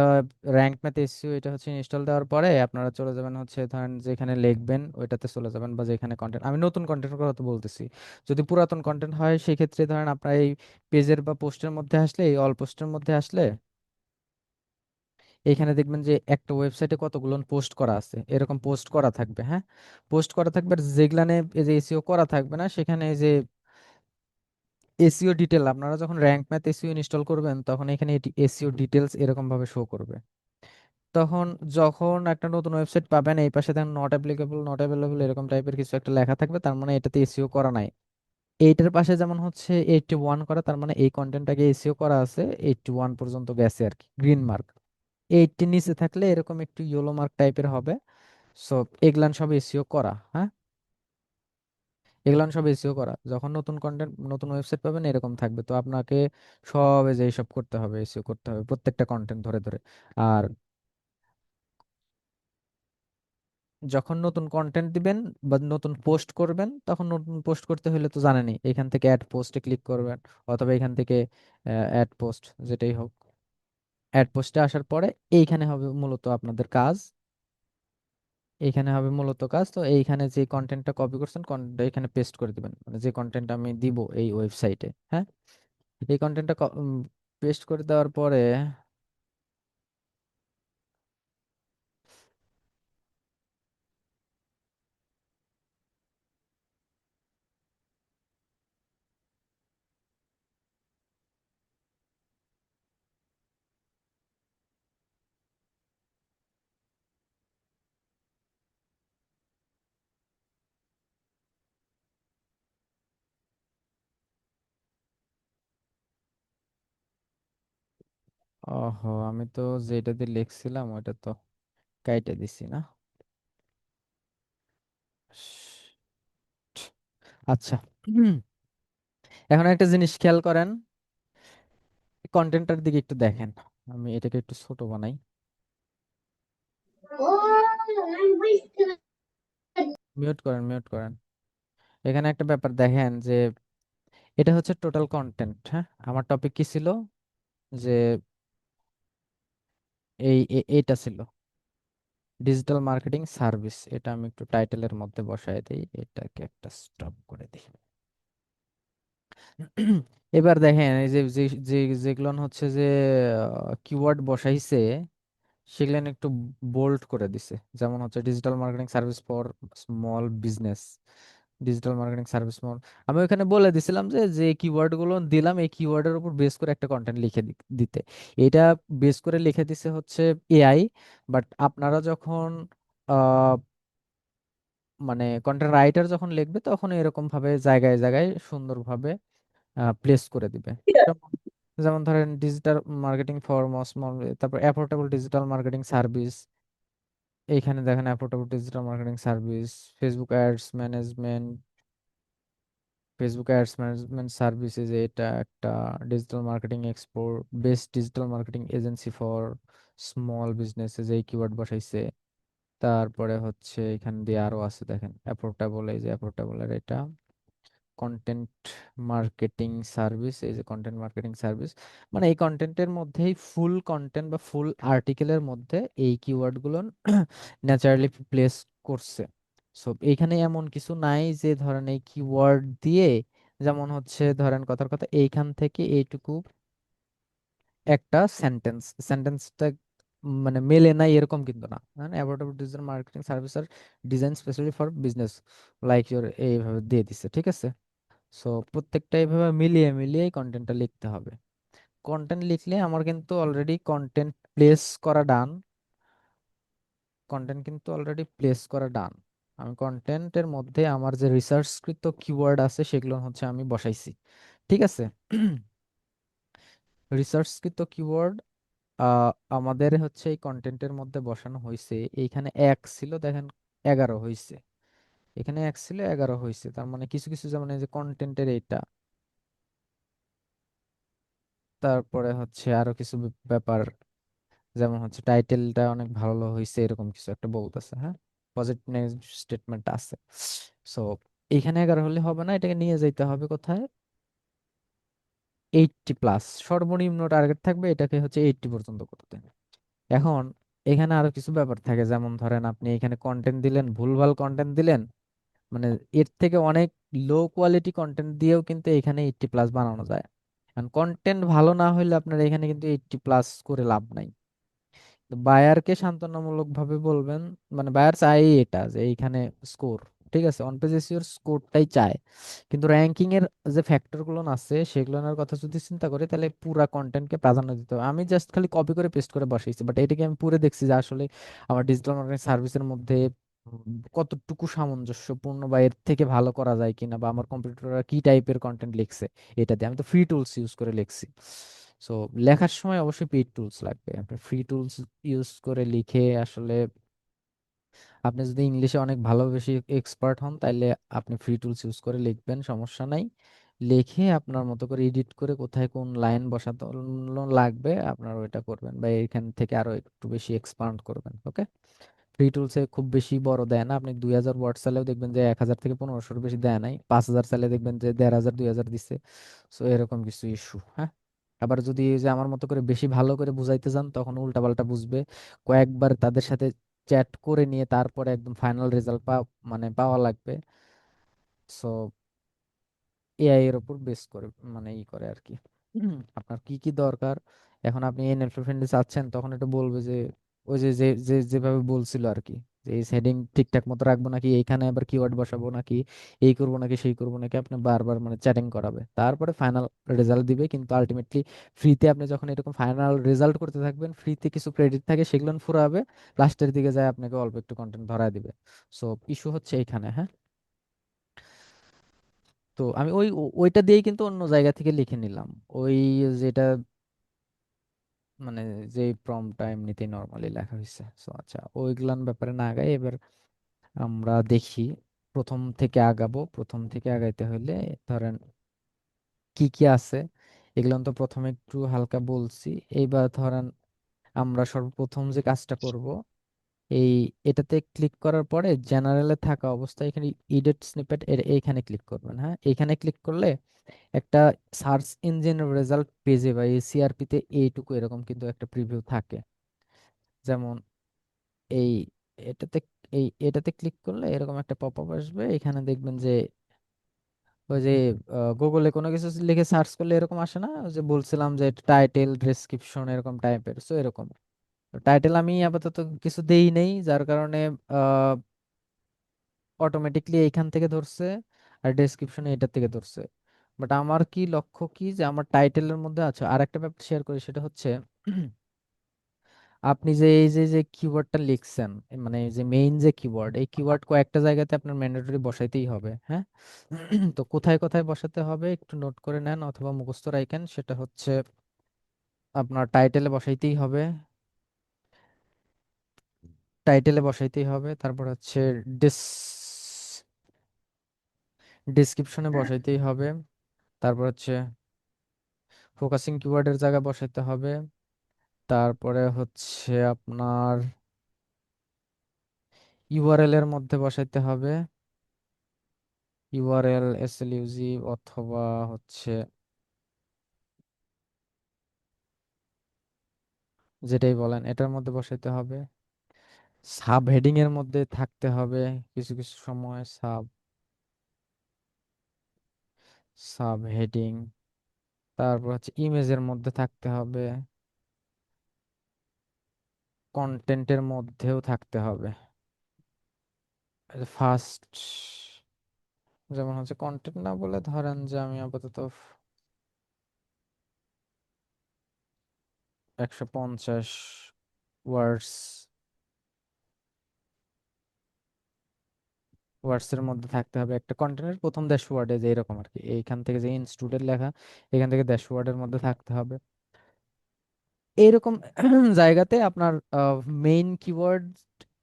র্যাঙ্ক ম্যাথ এসইও, এটা হচ্ছে ইনস্টল দেওয়ার পরে আপনারা চলে যাবেন হচ্ছে, ধরেন যেখানে লিখবেন ওইটাতে চলে যাবেন, বা যেখানে কন্টেন্ট, আমি নতুন কন্টেন্টের কথা বলতেছি। যদি পুরাতন কন্টেন্ট হয় সেক্ষেত্রে ধরেন আপনার এই পেজের বা পোস্টের মধ্যে আসলে, এই অল পোস্টের মধ্যে আসলে এখানে দেখবেন যে একটা ওয়েবসাইটে কতগুলো পোস্ট করা আছে, এরকম পোস্ট করা থাকবে, হ্যাঁ। পোস্ট করা থাকবে, আর যেগুলানে এই যে এসইও করা থাকবে না সেখানে এই যে এসইও ডিটেল, আপনারা যখন র্যাঙ্ক ম্যাথ এসইও ইনস্টল করবেন তখন এখানে এসইও ডিটেলস এরকম ভাবে শো করবে। তখন যখন একটা নতুন ওয়েবসাইট পাবেন, এই পাশে দেখেন নট অ্যাপ্লিকেবল, নট অ্যাভেলেবল এরকম টাইপের কিছু একটা লেখা থাকবে, তার মানে এটাতে এসইও করা নাই। এইটার পাশে যেমন হচ্ছে 81 করা, তার মানে এই কন্টেন্টটাকে এসইও করা আছে, 81 পর্যন্ত গেছে আর কি, গ্রিন মার্ক। 80 নিচে থাকলে এরকম একটু ইয়েলো মার্ক টাইপের হবে। সো এগুলান সব এসইও করা, হ্যাঁ। এগুলান সব এসইও করা, যখন নতুন কন্টেন্ট নতুন ওয়েবসাইট পাবেন এরকম থাকবে, তো আপনাকে সব এই যে এইসব করতে হবে, এসইও করতে হবে প্রত্যেকটা কন্টেন্ট ধরে ধরে। আর যখন নতুন কন্টেন্ট দিবেন বা নতুন পোস্ট করবেন, তখন নতুন পোস্ট করতে হলে তো জানেনই, এখান থেকে অ্যাড পোস্টে ক্লিক করবেন, অথবা এখান থেকে অ্যাড পোস্ট, যেটাই হোক। অ্যাড পোস্টে আসার পরে এইখানে হবে মূলত আপনাদের কাজ। এইখানে হবে মূলত কাজ, তো এইখানে যে কন্টেন্টটা কপি করছেন কন্টেন্টটা এখানে পেস্ট করে দিবেন, মানে যে কন্টেন্ট আমি দিব এই ওয়েবসাইটে, হ্যাঁ। এই কন্টেন্টটা পেস্ট করে দেওয়ার পরে, ওহো, আমি তো যেটাতে লিখছিলাম ওটা তো কাইটা দিছি না। আচ্ছা। এখন একটা জিনিস খেয়াল করেন, কন্টেন্টটার দিকে একটু দেখেন। আমি এটাকে একটু ছোট বানাই। মিউট করেন, মিউট করেন। এখানে একটা ব্যাপার দেখেন যে এটা হচ্ছে টোটাল কন্টেন্ট, হ্যাঁ। আমার টপিক কি ছিল, যে এইটা ছিল ডিজিটাল মার্কেটিং সার্ভিস, এটা আমি একটু টাইটেলের মধ্যে বসায় দিই, এটাকে একটা স্টপ করে দিই। এবার দেখেন এই যে যে যে যেগুলো হচ্ছে যে কিওয়ার্ড বসাইছে সেগুলো একটু বোল্ড করে দিছে, যেমন হচ্ছে digital marketing service for small business, digital marketing service model. আমি ওখানে বলে দিছিলাম যে যে কিওয়ার্ড গুলো দিলাম এই কিওয়ার্ডের উপর বেস করে একটা কন্টেন্ট লিখে দিতে। এটা বেস করে লিখে দিছে হচ্ছে এআই। বাট আপনারা যখন আহ, মানে কন্টেন্ট রাইটার যখন লিখবে তখন এরকম ভাবে জায়গায় জায়গায় সুন্দরভাবে প্লেস করে দিবে। যেমন যেমন ধরেন ডিজিটাল মার্কেটিং ফর স্মল, তারপর অ্যাফোর্ডেবল ডিজিটাল মার্কেটিং সার্ভিস। এইখানে দেখেন affordable digital marketing service, Facebook ads management, Facebook ads management services, এটা একটা digital marketing export, best digital marketing agency for small businesses, এই কিওয়ার্ড বসাইছে। তারপরে হচ্ছে এখান দিয়ে আরো আছে দেখেন অ্যাফোর্ডেবল, এই যে অ্যাফোর্ডেবল এর এটা কন্টেন্ট মার্কেটিং সার্ভিস, এই যে কন্টেন্ট মার্কেটিং সার্ভিস। মানে এই কন্টেন্টের মধ্যেই ফুল কন্টেন্ট বা ফুল আর্টিকেলের মধ্যে এই কিওয়ার্ড গুলো ন্যাচারালি প্লেস করছে। সো এইখানে এমন কিছু নাই যে ধরেন এই কিওয়ার্ড দিয়ে, যেমন হচ্ছে ধরেন কথার কথা এইখান থেকে এইটুকু একটা সেন্টেন্সটা মানে মেলে নাই এরকম কিন্তু না। অ্যাবাউট ডিজিটাল মার্কেটিং সার্ভিস আর design specially for business like your, এইভাবে দিয়ে দিচ্ছে, ঠিক আছে। সো প্রত্যেকটা এইভাবে মিলিয়ে মিলিয়ে কন্টেন্টটা লিখতে হবে। কন্টেন্ট লিখলে আমার কিন্তু অলরেডি কন্টেন্ট প্লেস করা ডান, কন্টেন্ট কিন্তু অলরেডি প্লেস করা ডান। আমি কন্টেন্টের মধ্যে আমার যে রিসার্চকৃত কিওয়ার্ড আছে সেগুলো হচ্ছে আমি বসাইছি, ঠিক আছে। রিসার্চকৃত কিওয়ার্ড আমাদের হচ্ছে এই কন্টেন্টের মধ্যে বসানো হয়েছে। এইখানে এক ছিল দেখেন 11 হয়েছে, এখানে এক ছিল 11 হয়েছে। তার মানে কিছু কিছু যেমন এই যে কন্টেন্টের এইটা, তারপরে হচ্ছে আরো কিছু ব্যাপার, যেমন হচ্ছে টাইটেলটা অনেক ভালো হয়েছে এরকম কিছু একটা বলতেছে, হ্যাঁ, পজিটিভ নেগেটিভ স্টেটমেন্ট আছে। সো এখানে 11 হলে হবে না, এটাকে নিয়ে যাইতে হবে কোথায়, 80+। সর্বনিম্ন টার্গেট থাকবে এটাকে হচ্ছে 80 পর্যন্ত করতে। এখন এখানে আরো কিছু ব্যাপার থাকে, যেমন ধরেন আপনি এখানে কন্টেন্ট দিলেন, ভুলভাল কন্টেন্ট দিলেন, মানে এর থেকে অনেক লো কোয়ালিটি কন্টেন্ট দিয়েও কিন্তু এখানে 80+ বানানো যায়। কারণ কন্টেন্ট ভালো না হলে আপনার এখানে কিন্তু 80+ করে লাভ নাই। বায়ারকে সান্ত্বনামূলক ভাবে বলবেন, মানে বায়ার চাই এটা যে এইখানে স্কোর, ঠিক আছে, অন পেজ এসইওর স্কোরটাই চায়। কিন্তু র্যাঙ্কিং এর যে ফ্যাক্টর গুলো আছে সেগুলোর কথা যদি চিন্তা করি তাহলে পুরা কন্টেন্টকে প্রাধান্য দিতে হবে। আমি জাস্ট খালি কপি করে পেস্ট করে বসাইছি, বাট এটাকে আমি পুরো দেখছি যে আসলে আমার ডিজিটাল মার্কেটিং সার্ভিসের মধ্যে কতটুকু সামঞ্জস্যপূর্ণ বা এর থেকে ভালো করা যায় কিনা, বা আমার কম্পিউটাররা কি টাইপের কন্টেন্ট লিখছে। এটা দিয়ে আমি তো ফ্রি টুলস ইউজ করে লিখছি। সো লেখার সময় অবশ্যই পেইড টুলস লাগবে। আপনি ফ্রি টুলস ইউজ করে লিখে আসলে, আপনি যদি ইংলিশে অনেক ভালো বেশি এক্সপার্ট হন তাহলে আপনি ফ্রি টুলস ইউজ করে লিখবেন, সমস্যা নাই। লিখে আপনার মতো করে এডিট করে কোথায় কোন লাইন বসাতে লাগবে আপনার ওইটা করবেন, বা এখান থেকে আরো একটু বেশি এক্সপান্ড করবেন, ওকে। ফ্রি টুলসে খুব বেশি বড় দেয় না, আপনি 2000 ওয়ার্ড চাইলেও দেখবেন যে 1000 থেকে 1500-র বেশি দেয় নাই, 5000 চাইলে দেখবেন যে 1500 2000 দিচ্ছে। সো এরকম কিছু ইস্যু, হ্যাঁ। আবার যদি এই যে আমার মতো করে বেশি ভালো করে বুঝাইতে যান তখন উল্টাপাল্টা বুঝবে। কয়েকবার তাদের সাথে চ্যাট করে নিয়ে তারপরে একদম ফাইনাল রেজাল্ট মানে পাওয়া লাগবে। সো এআই এর উপর বেস করে মানে ই করে আর কি। আপনার কি কি দরকার, এখন আপনি এনএলপি ফ্রেন্ডলি চাচ্ছেন তখন এটা বলবে যে ওই যে যে যে যেভাবে বলছিল আর কি, যে এই হেডিং ঠিকঠাক মতো রাখবো নাকি, এইখানে আবার কিওয়ার্ড বসাবো নাকি, এই করবো নাকি সেই করবো নাকি, আপনি বারবার মানে চ্যাটিং করাবে, তারপরে ফাইনাল রেজাল্ট দিবে। কিন্তু আলটিমেটলি ফ্রিতে আপনি যখন এরকম ফাইনাল রেজাল্ট করতে থাকবেন, ফ্রিতে কিছু ক্রেডিট থাকে সেগুলো ফুরাবে, লাস্টের দিকে যায় আপনাকে অল্প একটু কন্টেন্ট ধরায় দিবে। সো ইস্যু হচ্ছে এইখানে, হ্যাঁ। তো আমি ওইটা দিয়েই কিন্তু অন্য জায়গা থেকে লিখে নিলাম, ওই যেটা মানে যে প্রম্পটটা এমনিতেই নর্মালি লেখা হয়েছে। সো আচ্ছা, ওইগুলান ব্যাপারে না আগাই এবার আমরা দেখি, প্রথম থেকে আগাবো। প্রথম থেকে আগাইতে হলে ধরেন কি কি আছে এগুলো তো প্রথমে একটু হালকা বলছি। এইবার ধরেন আমরা সর্বপ্রথম যে কাজটা করব, এই এটাতে ক্লিক করার পরে জেনারেলে থাকা অবস্থায় এখানে এডিট স্নিপেট এর এইখানে ক্লিক করবেন, হ্যাঁ। এইখানে ক্লিক করলে একটা সার্চ ইঞ্জিন রেজাল্ট পেজে বা সিআরপি তে এইটুকু এরকম কিন্তু একটা প্রিভিউ থাকে। যেমন এই এটাতে, এটাতে ক্লিক করলে এরকম একটা পপ আপ আসবে, এখানে দেখবেন যে ওই যে গুগলে কোনো কিছু লিখে সার্চ করলে এরকম আসে না, ওই যে বলছিলাম যে টাইটেল ডেসক্রিপশন এরকম টাইপের, সো এরকম। টাইটেল আমি আপাতত কিছু দেই নেই যার কারণে অটোমেটিকলি এইখান থেকে ধরছে। আর ডেসক্রিপশনে এটার থেকে ধরছে। বাট আমার কি লক্ষ্য কি, যে আমার টাইটেলের মধ্যে আছে আর একটা ব্যাপার শেয়ার করি, সেটা হচ্ছে আপনি যে এই যে যে কিওয়ার্ডটা লিখছেন, মানে এই যে মেইন যে কিওয়ার্ড, এই কিওয়ার্ড কয়েকটা জায়গাতে আপনার ম্যান্ডেটরি বসাইতেই হবে, হ্যাঁ। তো কোথায় কোথায় বসাতে হবে একটু নোট করে নেন অথবা মুখস্থ রাখেন। সেটা হচ্ছে আপনার টাইটেলে বসাইতেই হবে, টাইটেলে বসাইতেই হবে, তারপর হচ্ছে ডিস ডিসক্রিপশনে বসাইতেই হবে, তারপর হচ্ছে ফোকাসিং কিওয়ার্ডের জায়গায় বসাইতে হবে, তারপরে হচ্ছে আপনার ইউআরএল এর মধ্যে বসাইতে হবে, ইউআরএল এসএলইউজি অথবা হচ্ছে যেটাই বলেন এটার মধ্যে বসাইতে হবে, সাব হেডিং এর মধ্যে থাকতে হবে কিছু কিছু সময় সাব সাব হেডিং, তারপর হচ্ছে ইমেজের মধ্যে থাকতে হবে, কন্টেন্টের মধ্যেও থাকতে হবে। ফার্স্ট যেমন হচ্ছে কন্টেন্ট না বলে ধরেন যে আমি আপাতত 150 ওয়ার্ডস ওয়ার্ডস এর মধ্যে থাকতে হবে একটা কন্টেন্টের প্রথম 10 ওয়ার্ডে, যে এরকম আর কি, এইখান থেকে যে ইনস্টুডেন্ট লেখা এখান থেকে 10 ওয়ার্ডের মধ্যে থাকতে হবে এইরকম। জায়গাতে আপনার মেইন কিওয়ার্ড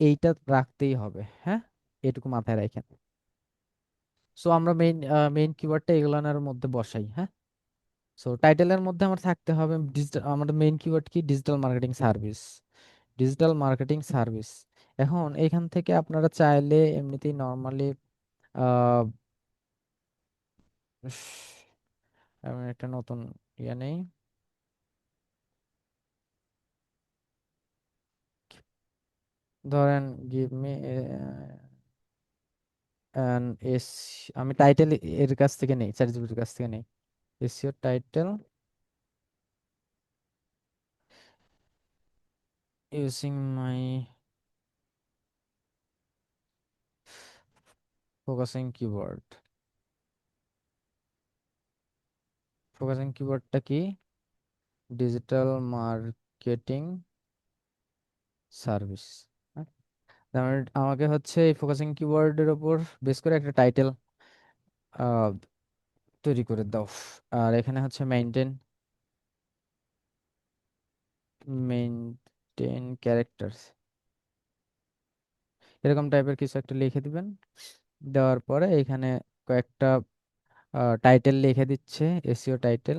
এইটা রাখতেই হবে, হ্যাঁ, এটুকু মাথায় রাখেন। সো আমরা মেইন কিওয়ার্ডটা এগুলানের মধ্যে বসাই, হ্যাঁ। সো টাইটেলের মধ্যে আমার থাকতে হবে ডিজিটাল, আমাদের মেইন কিওয়ার্ড কি, digital marketing service, digital marketing service. এখন এখান থেকে আপনারা চাইলে এমনিতেই নর্মালি আহ আমি একটা নতুন ইয়ে নেই, ধরেন গিভ মি অ্যান এস, আমি টাইটেল এর কাছ থেকে নেই, চ্যাট জিপিটির কাছ থেকে নেই, SEO title using my focusing keyword. Focusing কিওয়ার্ডটা কি, ডিজিটাল মার্কেটিং সার্ভিস। আমাকে হচ্ছে এই ফোকাসিং কিওয়ার্ডের উপর বেস করে একটা টাইটেল তৈরি করে দাও। আর এখানে হচ্ছে মেইনটেন ক্যারেক্টারস, এরকম টাইপের কিছু একটা লিখে দিবেন। দেওয়ার পরে এখানে কয়েকটা টাইটেল লিখে দিচ্ছে, এসইও টাইটেল,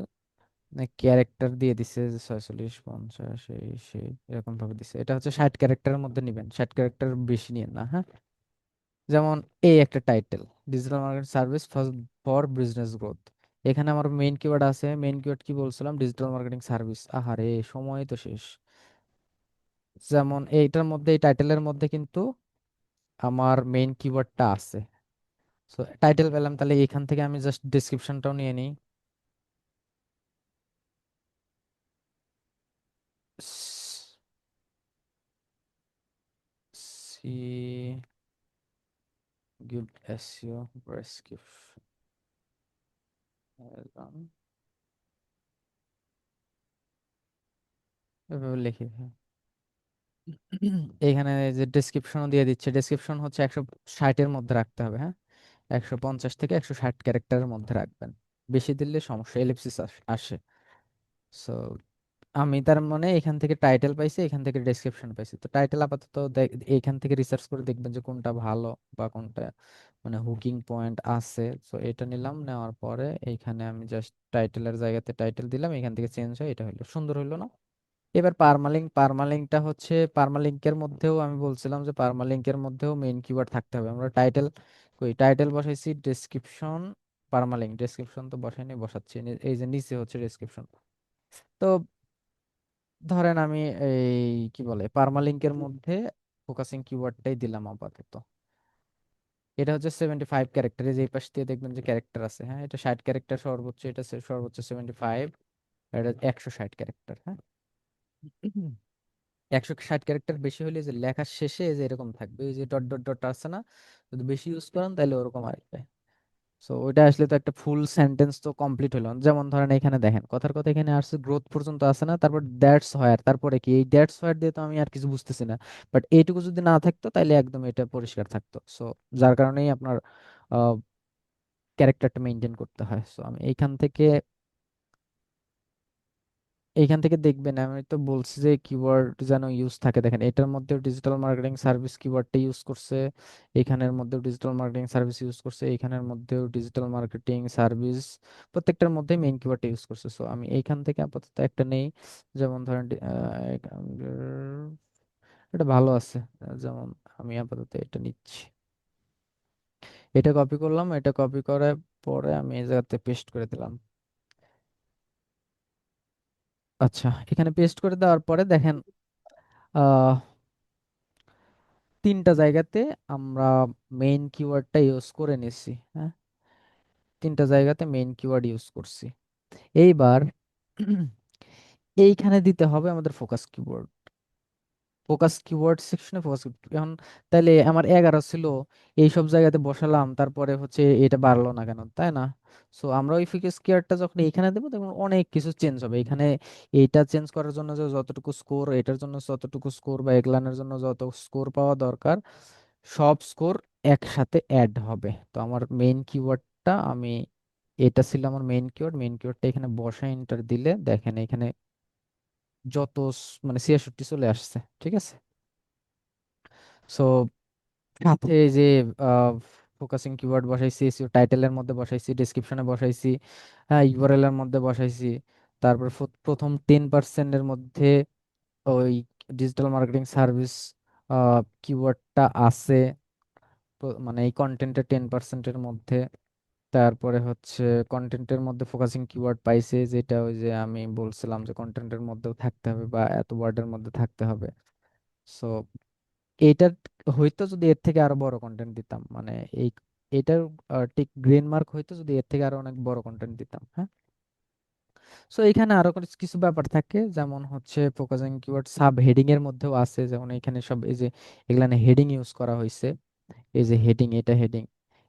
ক্যারেক্টার দিয়ে দিচ্ছে যে 46 50 এই সেই এরকম ভাবে দিচ্ছে। এটা হচ্ছে 60 ক্যারেক্টারের মধ্যে নিবেন, 60 ক্যারেক্টার বেশি নিয়ে না, হ্যাঁ। যেমন এই একটা title, digital market service for business growth. এখানে আমার মেইন কিওয়ার্ড আছে, মেইন কিওয়ার্ড কি বলছিলাম, ডিজিটাল মার্কেটিং সার্ভিস। আহারে সময় তো শেষ। যেমন এইটার মধ্যে, এই টাইটেলের মধ্যে কিন্তু আমার মেইন কিওয়ার্ডটা আছে। সো টাইটেল পেলাম, তাহলে এখান থেকে আমি জাস্ট ডেসক্রিপশনটাও নিয়ে নিই। সি গিভ এসইও প্রেসক্রিপশন, এভাবে লিখি, হ্যাঁ। এখানে যে ডেসক্রিপশনও দিয়ে দিচ্ছে, ডেসক্রিপশন হচ্ছে 160-এর মধ্যে রাখতে হবে, হ্যাঁ। 150 থেকে 160 ক্যারেক্টারের মধ্যে রাখবেন, বেশি দিলে সমস্যা, এলিপসিস আসে। সো আমি তার মানে এখান থেকে টাইটেল পাইছি, এখান থেকে ডেসক্রিপশন পাইছি। তো টাইটেল আপাতত এখান থেকে রিসার্চ করে দেখবেন যে কোনটা ভালো বা কোনটা মানে হুকিং পয়েন্ট আছে। তো এটা নিলাম, নেওয়ার পরে এইখানে আমি জাস্ট টাইটেলের জায়গাতে টাইটেল দিলাম, এখান থেকে চেঞ্জ হয়, এটা হলো সুন্দর, হইলো না? এবার পারমালিঙ্কটা হচ্ছে, পারমালিঙ্কের মধ্যেও আমি বলছিলাম যে পারমালিঙ্কের মধ্যেও মেইন কিওয়ার্ড থাকতে হবে। আমরা টাইটেল, কই টাইটেল বসাইছি, ডেসক্রিপশন, পারমালিঙ্ক, ডেসক্রিপশন তো বসাইনি, বসাচ্ছি, এই যে নিচে হচ্ছে ডেসক্রিপশন। তো ধরেন আমি এই কি বলে পারমালিঙ্কের মধ্যে ফোকাসিং কিওয়ার্ডটাই দিলাম আপাতত। এটা হচ্ছে 75 ক্যারেক্টার, এই যে এই পাশ দিয়ে দেখবেন যে ক্যারেক্টার আছে, হ্যাঁ। এটা 60 ক্যারেক্টার সর্বোচ্চ, এটা সর্বোচ্চ 75, এটা 160 ক্যারেক্টার, হ্যাঁ। 160 ক্যারেক্টার বেশি হলে যে লেখার শেষে এই যে এরকম থাকবে, এই যে ডট ডট ডট আছে না, যদি বেশি ইউজ করেন তাহলে ওরকম আসবে। সো ওইটা আসলে তো একটা ফুল সেন্টেন্স তো কমপ্লিট হলো না। যেমন ধরেন এখানে দেখেন কথার কথা এখানে আসছে গ্রোথ পর্যন্ত আছে না, তারপর দ্যাটস হোয়ার, তারপরে কি এই দ্যাটস হোয়ার দিয়ে তো আমি আর কিছু বুঝতেছি না। বাট এইটুকু যদি না থাকতো তাহলে একদম এটা পরিষ্কার থাকতো। সো যার কারণেই আপনার ক্যারেক্টারটা মেনটেন করতে হয়। সো আমি এইখান থেকে দেখবেন, আমি তো বলছি যে কিওয়ার্ড যেন ইউজ থাকে। দেখেন এটার মধ্যে ডিজিটাল মার্কেটিং সার্ভিস কিওয়ার্ডটা ইউজ করছে, এখানের মধ্যেও ডিজিটাল মার্কেটিং সার্ভিস ইউজ করছে, এখানের মধ্যেও ডিজিটাল মার্কেটিং সার্ভিস, প্রত্যেকটার মধ্যে মেইন কিওয়ার্ডটা ইউজ করছে। সো আমি এইখান থেকে আপাতত একটা নেই। যেমন ধরেন এটা ভালো আছে। যেমন আমি আপাতত এটা নিচ্ছি, এটা কপি করলাম, এটা কপি করার পরে আমি এই জায়গাতে পেস্ট করে দিলাম। আচ্ছা, এখানে পেস্ট করে দেওয়ার পরে দেখেন আহ তিনটা জায়গাতে আমরা মেইন কিওয়ার্ডটা ইউজ করে নিছি। হ্যাঁ, তিনটা জায়গাতে মেইন কিওয়ার্ড ইউজ করছি। এইবার এইখানে দিতে হবে আমাদের ফোকাস কিওয়ার্ড। ফোকাস কিওয়ার্ড সেকশনে ফোকাস, এখন তাইলে আমার 11 ছিল, এই সব জায়গাতে বসালাম, তারপরে হচ্ছে এটা বাড়লো না কেন, তাই না? সো আমরা ওই ফোকাস কিওয়ার্ডটা যখন এখানে দেবো তখন অনেক কিছু চেঞ্জ হবে এখানে। এইটা চেঞ্জ করার জন্য যে যতটুকু স্কোর, এটার জন্য যতটুকু স্কোর, বা এগুলানের জন্য যত স্কোর পাওয়া দরকার, সব স্কোর একসাথে অ্যাড হবে। তো আমার মেইন কিওয়ার্ডটা আমি, এটা ছিল আমার মেইন কিওয়ার্ড, মেইন কিওয়ার্ডটা এখানে বসা এন্টার দিলে দেখেন এখানে যত মানে 66 চলে আসছে। ঠিক আছে। সো সাথে এই যে ফোকাসিং কিওয়ার্ড বসাইছি, এসইও টাইটেলের মধ্যে বসাইছি, ডেসক্রিপশনে বসাইছি, হ্যাঁ ইউআরএল এর মধ্যে বসাইছি। তারপর প্রথম 10% মধ্যে ওই ডিজিটাল মার্কেটিং সার্ভিস কিওয়ার্ডটা আছে, মানে এই কন্টেন্টের 10%-এর মধ্যে। তারপরে হচ্ছে কন্টেন্টের মধ্যে ফোকাসিং কিওয়ার্ড পাইছে, যেটা ওই যে আমি বলছিলাম যে কন্টেন্টের মধ্যেও থাকতে হবে বা এত ওয়ার্ডের মধ্যে থাকতে হবে। সো এইটার হয়তো যদি এর থেকে আরো বড় কন্টেন্ট দিতাম, মানে এই এটার ঠিক গ্রিন মার্ক হয়তো যদি এর থেকে আরো অনেক বড় কন্টেন্ট দিতাম। হ্যাঁ, সো এখানে আরো কিছু কিছু ব্যাপার থাকে, যেমন হচ্ছে ফোকাসিং কিওয়ার্ড সাব হেডিং এর মধ্যেও আছে, যেমন এখানে সব এই যে এগুলানে হেডিং ইউজ করা হয়েছে। এই যে হেডিং, এটা হেডিং।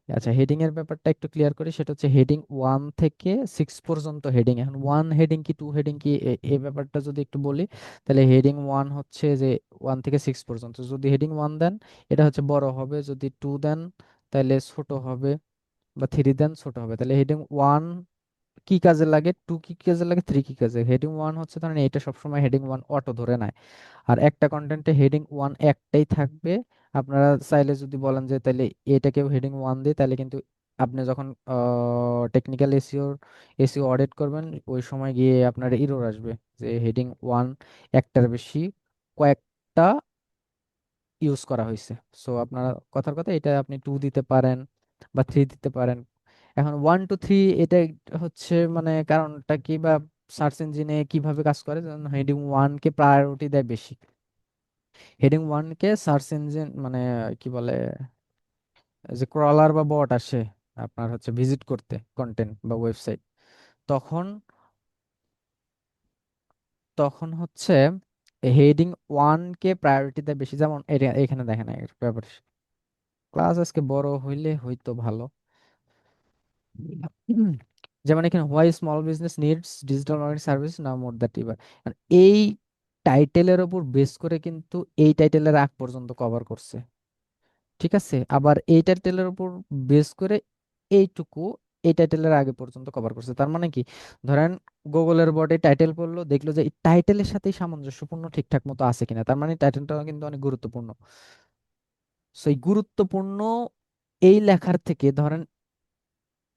আচ্ছা, হেডিং এর ব্যাপারটা একটু ক্লিয়ার করি, সেটা হচ্ছে হেডিং 1 থেকে 6 পর্যন্ত হেডিং। এখন ওয়ান হেডিং কি টু হেডিং কি, এই ব্যাপারটা যদি একটু বলি, তাহলে হেডিং 1 হচ্ছে যে 1 থেকে 6 পর্যন্ত। যদি হেডিং 1 দেন এটা হচ্ছে বড় হবে, যদি 2 দেন তাহলে ছোট হবে, বা 3 দেন ছোট হবে। তাহলে হেডিং 1 কি কাজে লাগে, 2 কি কাজে লাগে, 3 কি কাজে। হেডিং 1 হচ্ছে ধরেন এটা সবসময় হেডিং 1 অটো ধরে নেয়, আর একটা কন্টেন্টে হেডিং 1 একটাই থাকবে। আপনারা চাইলে যদি বলেন যে তাহলে এটাকেও হেডিং 1 দিই, তাহলে কিন্তু আপনি যখন টেকনিক্যাল এসইও অডিট করবেন ওই সময় গিয়ে আপনার এরর আসবে যে হেডিং 1 একটার বেশি কয়েকটা ইউজ করা হয়েছে। সো আপনারা কথার কথা এটা আপনি 2 দিতে পারেন বা 3 দিতে পারেন। এখন 1 to 3 এটা হচ্ছে মানে কারণটা কি, বা সার্চ ইঞ্জিনে কিভাবে কাজ করে, হেডিং 1 কে প্রায়োরিটি দেয় বেশি। হেডিং 1 কে সার্চ ইঞ্জিন মানে কি বলে, যে ক্রলার বা বট আসে আপনার হচ্ছে ভিজিট করতে কন্টেন্ট বা ওয়েবসাইট, তখন তখন হচ্ছে হেডিং 1 কে প্রায়োরিটি দেয় বেশি। যেমন এখানে দেখেন একটা ব্যাপার, ক্লাস আজকে বড় হইলে হয়তো ভালো। হুম, যেমন এখানে why small business needs digital marketing service now more than ever, এই টাইটেলের উপর বেস করে কিন্তু এই টাইটেলের আগ পর্যন্ত কভার করছে। ঠিক আছে, আবার এই টাইটেলের উপর বেস করে এইটুকু এই টাইটেলের আগে পর্যন্ত কভার করছে। তার মানে কি, ধরেন গুগলের বটে টাইটেল পড়লো, দেখলো যে এই টাইটেলের সাথেই সামঞ্জস্যপূর্ণ ঠিকঠাক মতো আছে কিনা, তার মানে টাইটেলটা কিন্তু অনেক গুরুত্বপূর্ণ। সেই গুরুত্বপূর্ণ এই লেখার থেকে ধরেন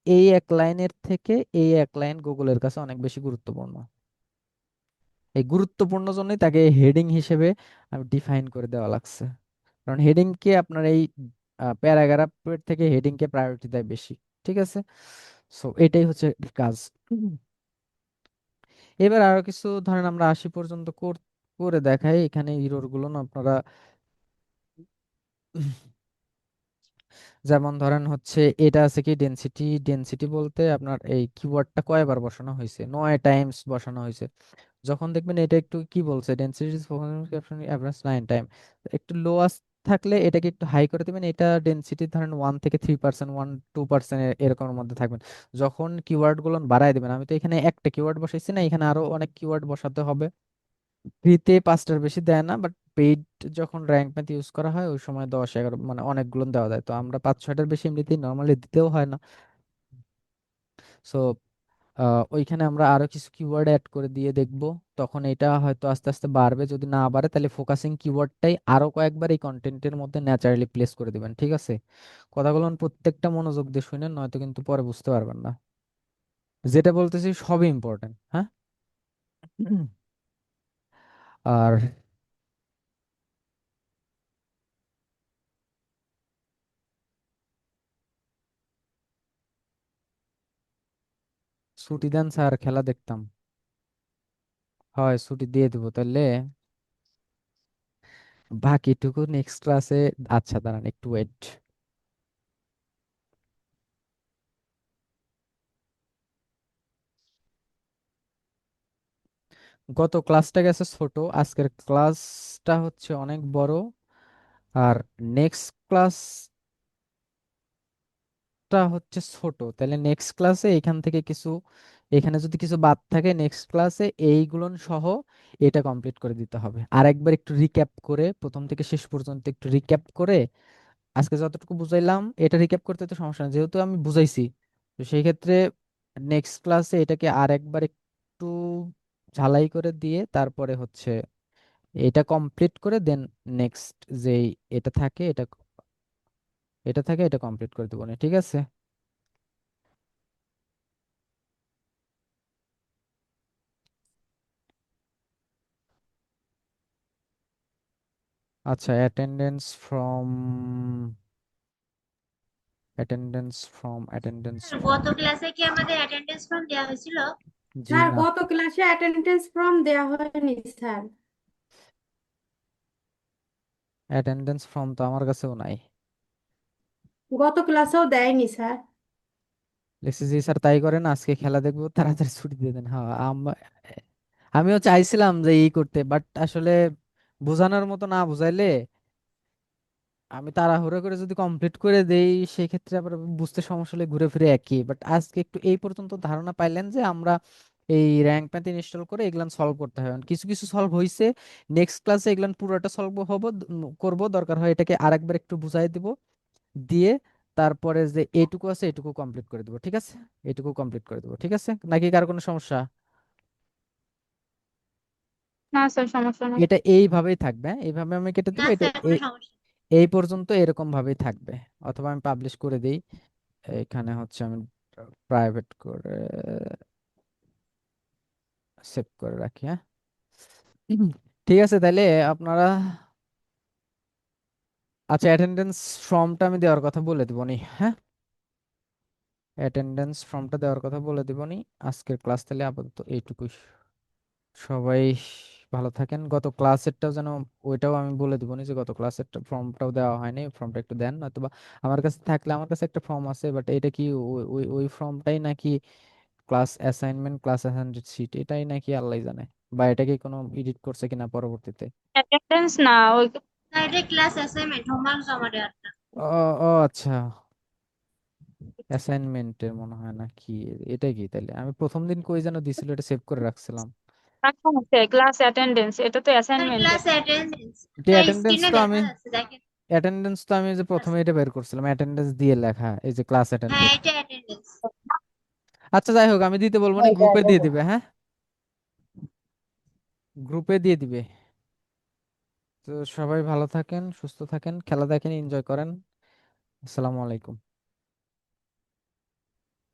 এই এক লাইনের থেকে এই এক লাইন গুগলের কাছে অনেক বেশি গুরুত্বপূর্ণ। এই গুরুত্বপূর্ণ জন্যই তাকে হেডিং হিসেবে আমি ডিফাইন করে দেওয়া লাগছে, কারণ হেডিং কে আপনার এই প্যারাগ্রাফের থেকে হেডিং কে প্রায়োরিটি দেয় বেশি। ঠিক আছে, সো এটাই হচ্ছে কাজ। হুম। এবার আরো কিছু ধরেন আমরা 80 পর্যন্ত করে দেখাই, এখানে ইরর গুলো না আপনারা যেমন ধরেন হচ্ছে এটা আছে কি ডেনসিটি, ডেনসিটি বলতে আপনার এই কিওয়ার্ডটা কয়বার বসানো হয়েছে, 9 টাইমস বসানো হয়েছে। যখন দেখবেন এটা একটু কি বলছে, ডেনসিটি ইজ এভারেজ 9 টাইম, একটু লো থাকলে এটাকে একটু হাই করে দিবেন, এটা ডেনসিটি ধরেন 1 থেকে 3%, 1-2% এরকমের মধ্যে থাকবেন। যখন কিওয়ার্ড গুলো বাড়ায় দিবেন, আমি তো এখানে একটা কিওয়ার্ড বসাইছি না, এখানে আরো অনেক কিওয়ার্ড বসাতে হবে। ফ্রিতে 5টার বেশি দেয় না, বাট পেইড যখন র্যাঙ্ক ম্যাথ ইউজ করা হয় ওই সময় 10-11 মানে অনেকগুলো দেওয়া যায়, তো আমরা 5-6টার বেশি এমনিতেই নর্মালি দিতেও হয় না। সো ওইখানে আমরা আরো কিছু কিওয়ার্ড অ্যাড করে দিয়ে দেখব, তখন এটা হয়তো আস্তে আস্তে বাড়বে। যদি না বাড়ে তাহলে ফোকাসিং কিওয়ার্ডটাই আরো কয়েকবার এই কন্টেন্টের মধ্যে ন্যাচারালি প্লেস করে দিবেন, ঠিক আছে? কথাগুলো প্রত্যেকটা মনোযোগ দিয়ে শুনেন, নয়তো কিন্তু পরে বুঝতে পারবেন না। যেটা বলতেছি সবই ইম্পর্টেন্ট, হ্যাঁ। আর ছুটি দেন স্যার, খেলা দেখতাম। হয় ছুটি দিয়ে দিব তাহলে, বাকিটুকু নেক্সট ক্লাসে। আচ্ছা দাঁড়ান একটু ওয়েট। গত ক্লাসটা গেছে ছোট, আজকের ক্লাসটা হচ্ছে অনেক বড়। আর নেক্সট ক্লাসটা হচ্ছে ছোট, তাহলে নেক্সট ক্লাসে এখান থেকে কিছু, এখানে যদি কিছু বাদ থাকে নেক্সট ক্লাসে এইগুলো সহ এটা কমপ্লিট করে দিতে হবে। আর একবার একটু রিক্যাপ করে, প্রথম থেকে শেষ পর্যন্ত একটু রিক্যাপ করে, আজকে যতটুকু বুঝাইলাম এটা রিক্যাপ করতে তো সমস্যা নেই, যেহেতু আমি বুঝাইছি। তো সেই ক্ষেত্রে নেক্সট ক্লাসে এটাকে আর একবার একটু ঝালাই করে দিয়ে তারপরে হচ্ছে এটা কমপ্লিট করে দেন নেক্সট যেই এটা থাকে এটা, এটা থাকে এটা কমপ্লিট করে দেবো না, ঠিক আছে? আচ্ছা, অ্যাটেন্ডেন্স ফ্রম। গত ক্লাসে কি আমাদের অ্যাটেন্ডেন্স ফর্ম দেওয়া হয়েছিল? জি স্যার না, গত ক্লাসে অ্যাটেন্ডেন্স ফর্ম দেওয়া হয়নি স্যার। অ্যাটেন্ডেন্স ফর্ম তো আমার কাছেও নাই। গত ক্লাসেও দেয়নি স্যার। লিখছি জি স্যার, তাই করেন, আজকে খেলা দেখবো, তাড়াতাড়ি ছুটি দিয়ে দেন। হ্যাঁ আমিও চাইছিলাম যে এই করতে, বাট আসলে বোঝানোর মতো না বুঝাইলে, আমি তাড়াহুড়ো করে যদি কমপ্লিট করে দেই সেক্ষেত্রে আবার বুঝতে সমস্যা হলে ঘুরে ফিরে একই। বাট আজকে একটু এই পর্যন্ত ধারণা পাইলেন যে আমরা এই র্যাঙ্ক ম্যাথ ইনস্টল করে এগুলান সলভ করতে হয়, কিছু কিছু সলভ হয়েছে। নেক্সট ক্লাসে এগুলান পুরোটা সলভ করব, দরকার হয় এটাকে আরেকবার একটু বুঝাই দিব, দিয়ে তারপরে যে এইটুকু আছে এটুকু কমপ্লিট করে দেবো, ঠিক আছে? এটুকু কমপ্লিট করে দেবো, ঠিক আছে নাকি কার কোনো সমস্যা? না স্যার, সমস্যা নেই। এটা এইভাবেই থাকবে, হ্যাঁ? এইভাবে আমি কেটে না দেবো, এটা স্যার, কোনো সমস্যা নেই। এই পর্যন্ত এরকম ভাবেই থাকবে। অথবা আমি পাবলিশ করে দিই, এখানে হচ্ছে আমি প্রাইভেট করে সেভ করে রাখি, হ্যাঁ। হুম, ঠিক আছে তাহলে আপনারা, আচ্ছা অ্যাটেন্ডেন্স ফর্মটা আমি দেওয়ার কথা বলে দিব নি, হ্যাঁ। অ্যাটেন্ডেন্স ফর্মটা দেওয়ার কথা বলে দিব নি। আজকের ক্লাস তাহলে আপাতত এইটুকুই। সবাই ভালো থাকেন। গত ক্লাসেরটাও যেন, ওইটাও আমি বলে দিব নি যে গত ক্লাসের ফর্মটাও দেওয়া হয়নি, ফর্মটা একটু দেন, নয়তোবা আমার কাছে থাকলে, আমার কাছে একটা ফর্ম আছে, বাট এটা কি ওই ওই ওই ফর্মটাই নাকি ক্লাস অ্যাসাইনমেন্ট শিট, এটাই নাকি আল্লাহ জানে, বা এটা কি কোনো এডিট করছে কিনা পরবর্তীতে। অ্যাটেন্ডেন্স না, ওই না, এটা ক্লাস অ্যাসাইনমেন্ট, হোমওয়ার্ক জমা দেওয়ার। ও ও আচ্ছা, অ্যাসাইনমেন্টের মনে হয় না কি, এটা কি তাহলে আমি প্রথম দিন কই যেন দিছিল, এটা সেভ করে রাখছিলাম। রাখা আছে ক্লাস অ্যাটেন্ডেন্স, এটা তো স্যার অ্যাসাইনমেন্টের। ক্লাস অ্যাটেন্ডেন্স, যে এটা অ্যাটেন্ডেন্স স্ক্রিনে তো আমি, দেখা যাচ্ছে, দেখেন। যে প্রথমে এটা বের করছিলাম অ্যাটেন্ডেন্স দিয়ে লেখা, এই যে ক্লাস হ্যাঁ, অ্যাটেন্ডেন্স। এটা অ্যাটেন্ডেন্স। আচ্ছা যাই হোক, আমি দিতে বলবো না, গ্রুপে দিয়ে দিবে, হ্যাঁ, গ্রুপে দিয়ে দিবে। তো সবাই ভালো থাকেন, সুস্থ থাকেন, খেলা দেখেন, এনজয় করেন। আসসালামু আলাইকুম।